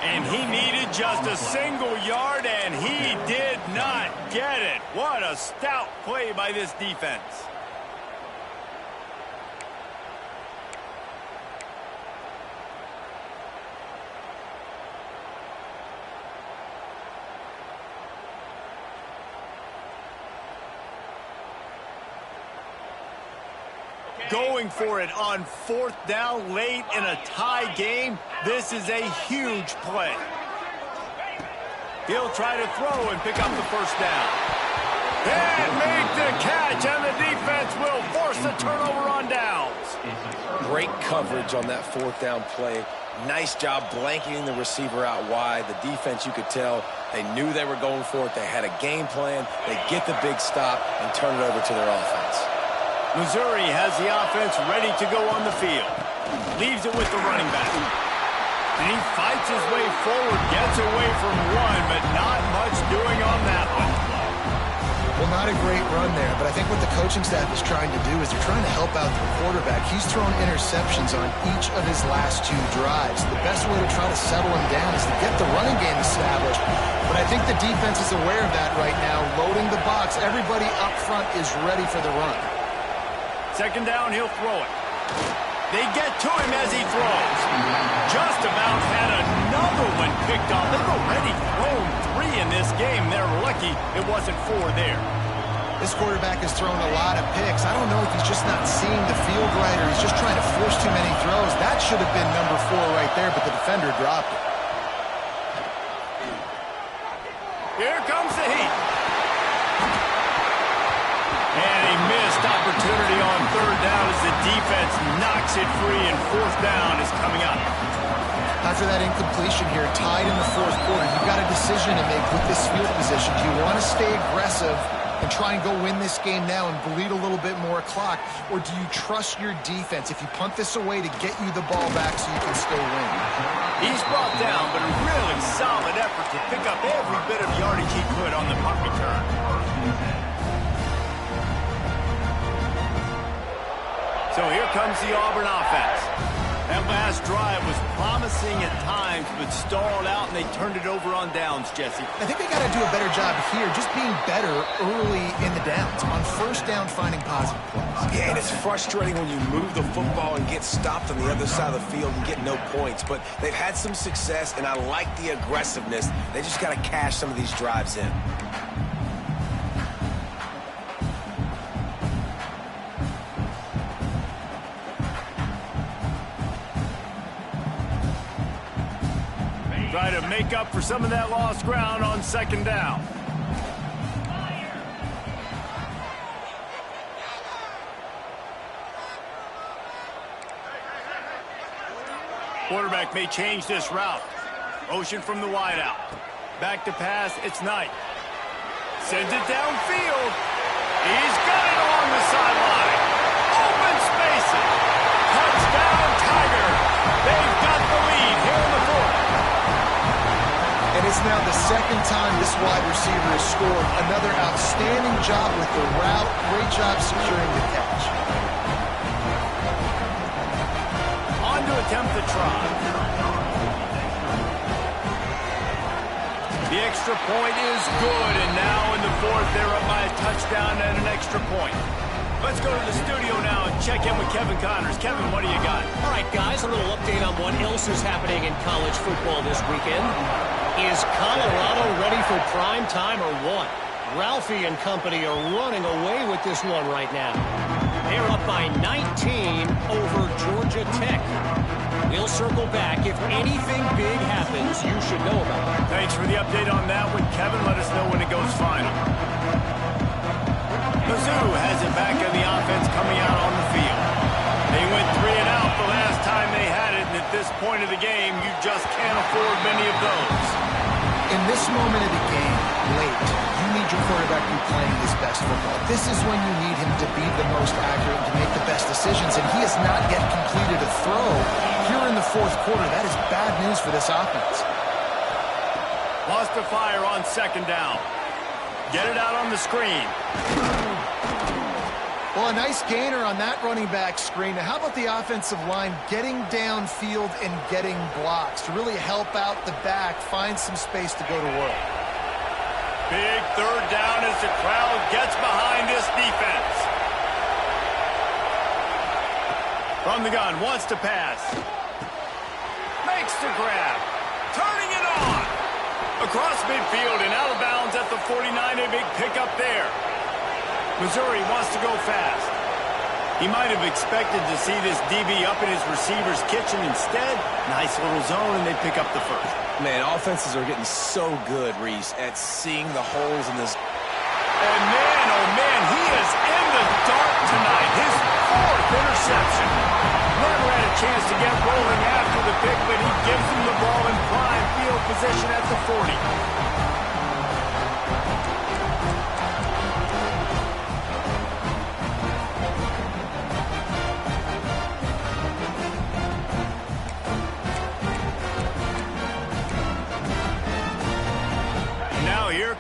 And he needed just a single yard, and he did not get it. What a stout play by this defense. Going for it on fourth down late in a tie game. This is a huge play. He'll try to throw and pick up the first down. And make the catch, and the defense will force a turnover on downs. Great coverage on that fourth down play. Nice job blanketing the receiver out wide. The defense, you could tell, they knew they were going for it. They had a game plan. They get the big stop and turn it over to their offense. Missouri has the offense ready to go on the field. Leaves it with the running back. And he fights his way forward, gets away from one, but not much doing on that one. Well, not a great run there, but I think what the coaching staff is trying to do is they're trying to help out their quarterback. He's thrown interceptions on each of his last two drives. The best way to try to settle him down is to get the running game established. But I think the defense is aware of that right now, loading the box. Everybody up front is ready for the run. Second down, he'll throw it. They get to him as he throws. Just about had another one picked off. They've already thrown 3 in this game. They're lucky it wasn't 4 there. This quarterback has thrown a lot of picks. I don't know if he's just not seeing the field right or he's just trying to force too many throws. That should have been number 4 right there, but the defender dropped it. Here comes the heat. And a missed opportunity on third down as the defense knocks it free, and fourth down is coming up. After that incompletion here, tied in the fourth quarter, you've got a decision to make with this field position. Do you want to stay aggressive and try and go win this game now and bleed a little bit more clock? Or do you trust your defense if you punt this away to get you the ball back so you can still win? He's brought down, but a really solid effort to pick up every bit of yardage he could on the punt return. So here comes the Auburn offense. That last drive was promising at times, but stalled out, and they turned it over on downs, Jesse. I think they got to do a better job here, just being better early in the downs. On first down, finding positive plays. Yeah, and it's frustrating when you move the football and get stopped on the other side of the field and get no points. But they've had some success, and I like the aggressiveness. They just got to cash some of these drives in. Try to make up for some of that lost ground on second down. Quarterback may change this route. Motion from the wideout. Back to pass, it's Knight. Sends it downfield. He's got it along the sideline. Open spaces. Touchdown, Tiger. They've got the lead here in the fourth. And it's now the second time this wide receiver has scored. Another outstanding job with the route. Great job securing the catch. On to attempt the try. The extra point is good, and now in the fourth, they're up by a touchdown and an extra point. Let's go to the studio now and check in with Kevin Connors. Kevin, what do you got? All right, guys, a little update on what else is happening in college football this weekend. Is Colorado ready for prime time or what? Ralphie and company are running away with this one right now. They're up by 19 over Georgia Tech. We'll circle back. If anything big happens, you should know about it. Thanks for the update on that one, Kevin. Let us know when it goes final. Mizzou has it back in the offense coming out on the field. They went 3 and out the last time they had it, and at this point of the game, you just can't afford many of those. In this moment of the game, late, you need your quarterback to be playing his best football. This is when you need him to be the most accurate and to make the best decisions, and he has not yet completed a throw here in the fourth quarter. That is bad news for this offense. Lost the fire on second down. Get it out on the screen. Well, a nice gainer on that running back screen. Now, how about the offensive line getting downfield and getting blocks to really help out the back, find some space to go to work? Big third down as the crowd gets behind this defense. From the gun, wants to pass. Makes the grab. Turning it on. Across midfield and out of bounds at the 49. A big pickup there. Missouri wants to go fast. He might have expected to see this DB up in his receiver's kitchen. Instead, nice little zone, and they pick up the first. Man, offenses are getting so good, Reese, at seeing the holes in this. And man, oh man, he is in the dark tonight. His fourth interception. Never had a chance to get rolling after the pick, but he gives him the ball in prime field position at the 40.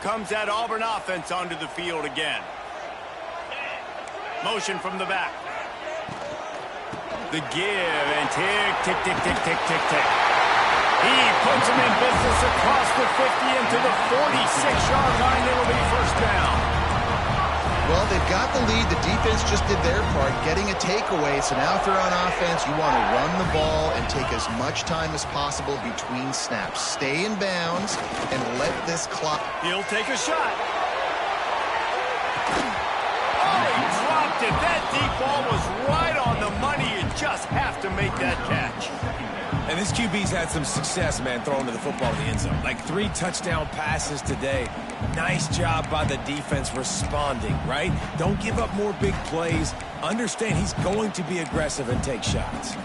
Comes that Auburn offense onto the field again. Motion from the back. The give and tick, tick, tick, tick, tick, tick, tick. He puts him in business across the 50 into the 46-yard line. They will be first down. Well, they've got the lead. The defense just did their part, getting a takeaway. So now if they're on offense, you want to run the ball and take as much time as possible between snaps. Stay in bounds and let this clock. He'll take a shot. Oh, he dropped it. That deep ball was right on the money. You just have to make that catch. And this QB's had some success, man, throwing to the football in the end zone. Like 3 touchdown passes today. Nice job by the defense responding, right? Don't give up more big plays. Understand he's going to be aggressive and take shots.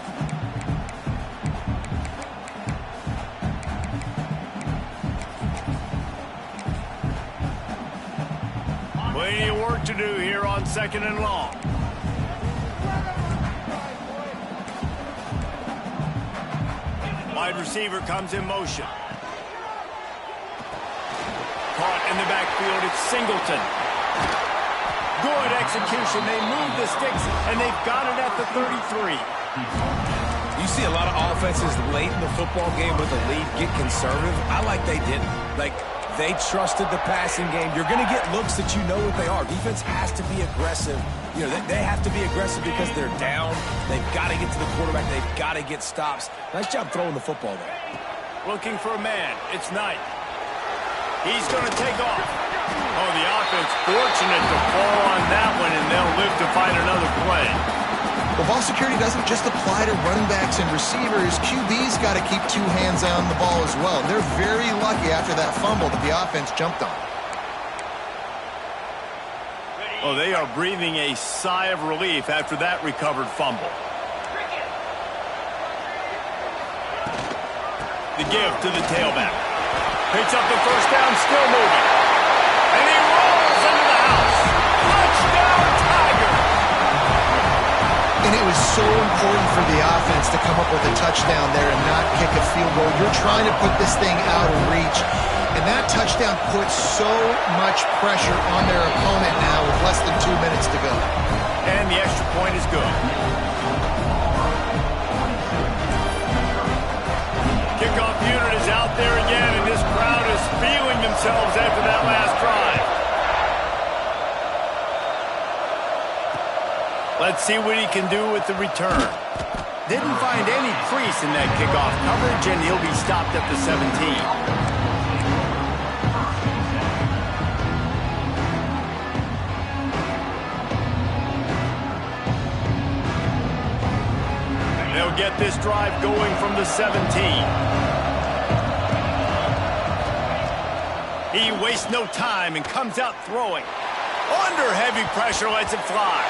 Plenty work to do here on 2nd and long. Wide receiver comes in motion. Caught in the backfield, it's Singleton. Good execution. They move the sticks, and they've got it at the 33. You see a lot of offenses late in the football game with a lead get conservative. I like they didn't. Like, they trusted the passing game. You're going to get looks that you know what they are. Defense has to be aggressive. You know, they have to be aggressive because they're down. They've got to get to the quarterback. They've got to get stops. Nice job throwing the football there. Looking for a man. It's Knight. He's going to take off. Oh, the offense fortunate to fall on that one, and they'll live to find another play. Well, ball security doesn't just apply to running backs and receivers. QB's got to keep 2 hands on the ball as well. They're very lucky after that fumble that the offense jumped on. Well, they are breathing a sigh of relief after that recovered fumble. The give to the tailback. Picks up the first down, still moving. And he rolls into the house. Touchdown, Tiger! And it was so important for the offense to come up with a touchdown there and not kick a field goal. You're trying to put this thing out of reach. And that touchdown puts so much pressure on their opponent now with less than 2 minutes to go. And the extra point is good. Kickoff unit is out there again, and this crowd is feeling themselves after that last drive. Let's see what he can do with the return. Didn't find any crease in that kickoff coverage, and he'll be stopped at the 17. They'll get this drive going from the 17. He wastes no time and comes out throwing. Under heavy pressure, lets it fly.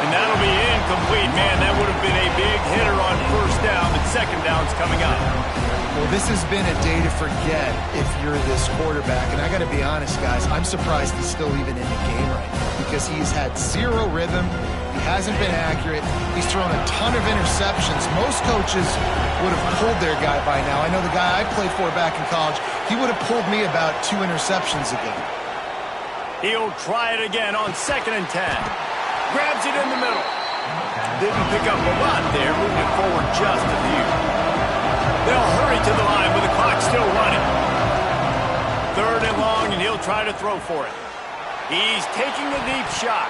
And that'll be incomplete. Man, that would have been a big hitter on first down, but second down's coming up. Well, this has been a day to forget if you're this quarterback. And I got to be honest, guys, I'm surprised he's still even in the game right now because he's had 0 rhythm. He hasn't been accurate. He's thrown a ton of interceptions. Most coaches would have pulled their guy by now. I know the guy I played for back in college, he would have pulled me about 2 interceptions ago. He'll try it again on 2nd and 10. Grabs it in the middle. Didn't pick up a lot there, moving it forward just a few. They'll hurry to the line with the clock still running. 3rd and long, and he'll try to throw for it. He's taking a deep shot.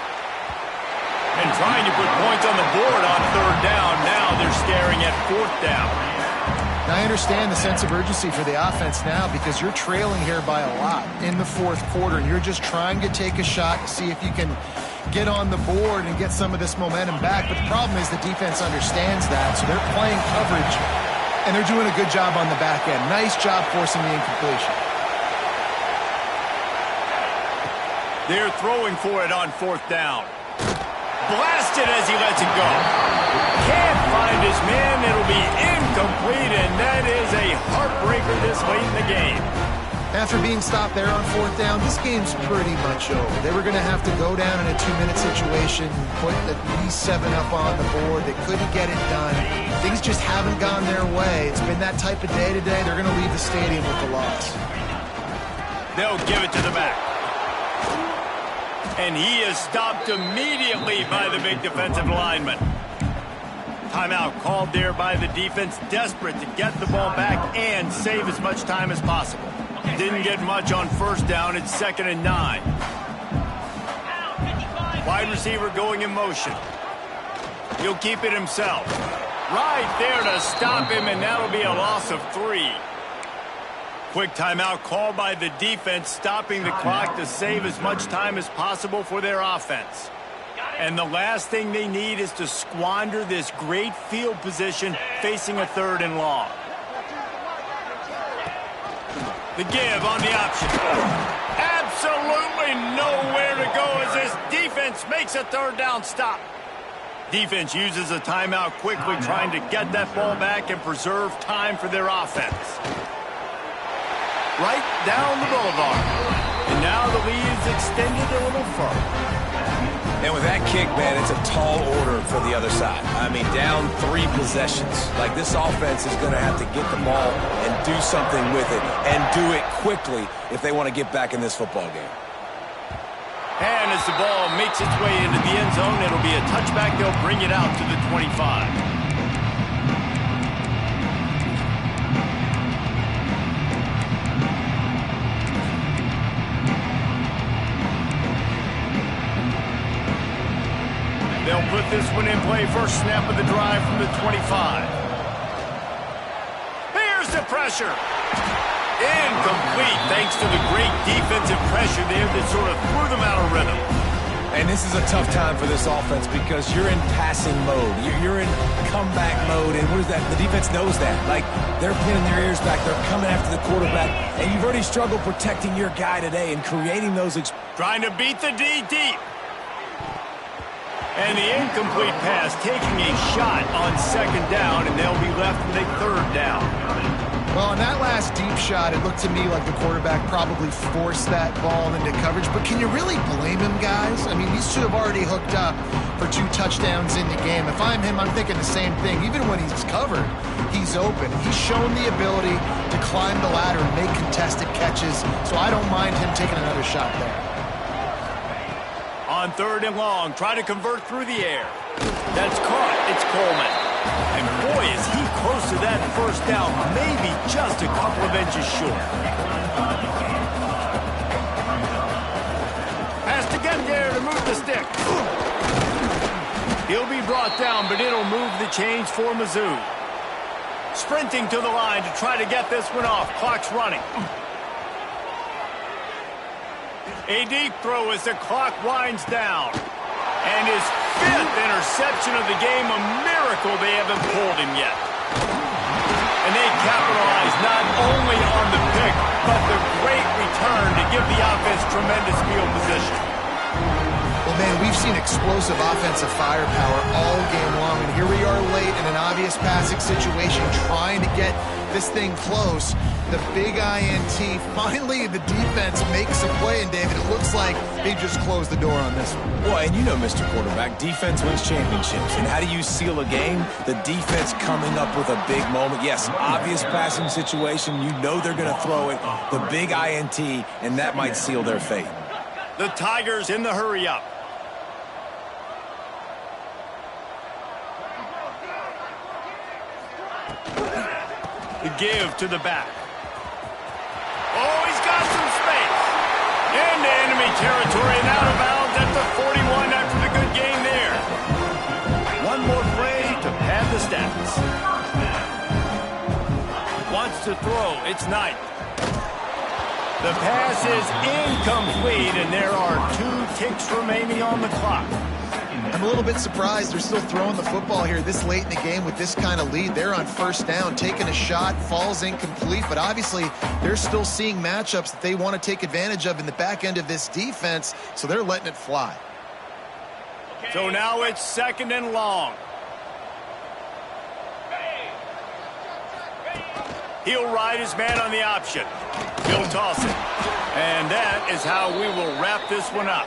And trying to put points on the board on 3rd down. Now they're staring at 4th down. Now, I understand the sense of urgency for the offense now because you're trailing here by a lot in the 4th quarter, and you're just trying to take a shot to see if you can get on the board and get some of this momentum back. But the problem is the defense understands that, so they're playing coverage, and they're doing a good job on the back end. Nice job forcing the incompletion. They're throwing for it on 4th down. Blasted as he lets it go. Can't find his man. It'll be incomplete, and that is a heartbreaker this late in the game. After being stopped there on 4th down, this game's pretty much over. They were going to have to go down in a 2-minute situation, put at least 7 up on the board. They couldn't get it done. Things just haven't gone their way. It's been that type of day today. They're going to leave the stadium with the loss. They'll give it to the back. And he is stopped immediately by the big defensive lineman. Timeout called there by the defense, desperate to get the ball back and save as much time as possible. Didn't get much on 1st down. It's 2nd and 9. Wide receiver going in motion. He'll keep it himself. Right there to stop him, and that'll be a loss of 3. Quick timeout called by the defense, stopping the clock to save as much time as possible for their offense. And the last thing they need is to squander this great field position facing a 3rd and long. The give on the option. Absolutely nowhere to go as this defense makes a 3rd down stop. Defense uses a timeout quickly, trying to get that ball back and preserve time for their offense. Right down the boulevard. And now the lead is extended a little further. And with that kick, man, it's a tall order for the other side. I mean, down 3 possessions. Like, this offense is going to have to get the ball and do something with it, and do it quickly if they want to get back in this football game. And as the ball makes its way into the end zone, it'll be a touchback. They'll bring it out to the 25. They'll put this one in play. First snap of the drive from the 25. Here's the pressure. Incomplete thanks to the great defensive pressure there that sort of threw them out of rhythm. And this is a tough time for this offense because you're in passing mode. You're in comeback mode. And what is that? The defense knows that. Like, they're pinning their ears back. They're coming after the quarterback. And you've already struggled protecting your guy today and creating those. Trying to beat the D deep. And the incomplete pass taking a shot on second down, and they'll be left with a third down. Well, on that last deep shot, it looked to me like the quarterback probably forced that ball into coverage. But can you really blame him, guys? I mean, these two have already hooked up for 2 touchdowns in the game. If I'm him, I'm thinking the same thing. Even when he's covered, he's open. He's shown the ability to climb the ladder and make contested catches, so I don't mind him taking another shot there. On third and long, try to convert through the air. That's caught. It's Coleman. And boy, is he close to that first down, maybe just a couple of inches short. Has to get there to move the stick. He'll be brought down, but it'll move the chains for Mizzou. Sprinting to the line to try to get this one off. Clock's running. A deep throw as the clock winds down. And his 5th interception of the game, a miracle they haven't pulled him yet. And they capitalize not only on the pick, but the great return to give the offense tremendous field position. Well, man, we've seen explosive offensive firepower all game long, and here we are late in an obvious passing situation trying to get this thing close. The big INT, finally the defense makes a play, and David, it looks like they just closed the door on this one. Well, and you know, Mr. Quarterback, defense wins championships. And how do you seal a game? The defense coming up with a big moment. Yes, obvious passing situation. You know they're going to throw it. The big INT, and that might seal their fate. The Tigers in the hurry-up. The give to the back. Oh, he's got some space. Into enemy territory and out of bounds at the 41 after the good game there. One more play to pad the stats. Wants to throw. It's Knight. The pass is incomplete, and there are 2 ticks remaining on the clock. I'm a little bit surprised they're still throwing the football here this late in the game with this kind of lead. They're on first down, taking a shot, falls incomplete, but obviously they're still seeing matchups that they want to take advantage of in the back end of this defense, so they're letting it fly. So now it's second and long. He'll ride his man on the option. He'll toss it. And that is how we will wrap this one up.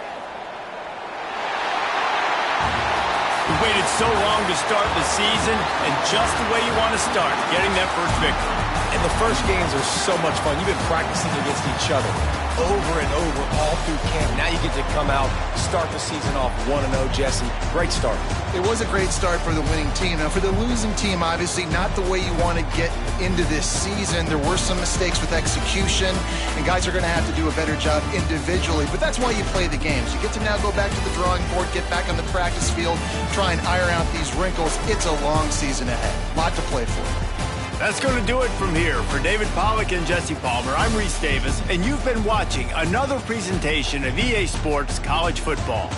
We waited so long to start the season, and just the way you want to start, getting that first victory. And the first games are so much fun. You've been practicing against each other over and over all through camp. Now you get to come out, start the season off 1-0, Jesse. Great start. It was a great start for the winning team. Now, for the losing team, obviously not the way you want to get into this season. There were some mistakes with execution, and guys are going to have to do a better job individually. But that's why you play the games. You get to now go back to the drawing board, get back on the practice field, try and iron out these wrinkles. It's a long season ahead. A lot to play for. That's going to do it from here. For David Pollack and Jesse Palmer, I'm Reese Davis, and you've been watching another presentation of EA Sports College Football.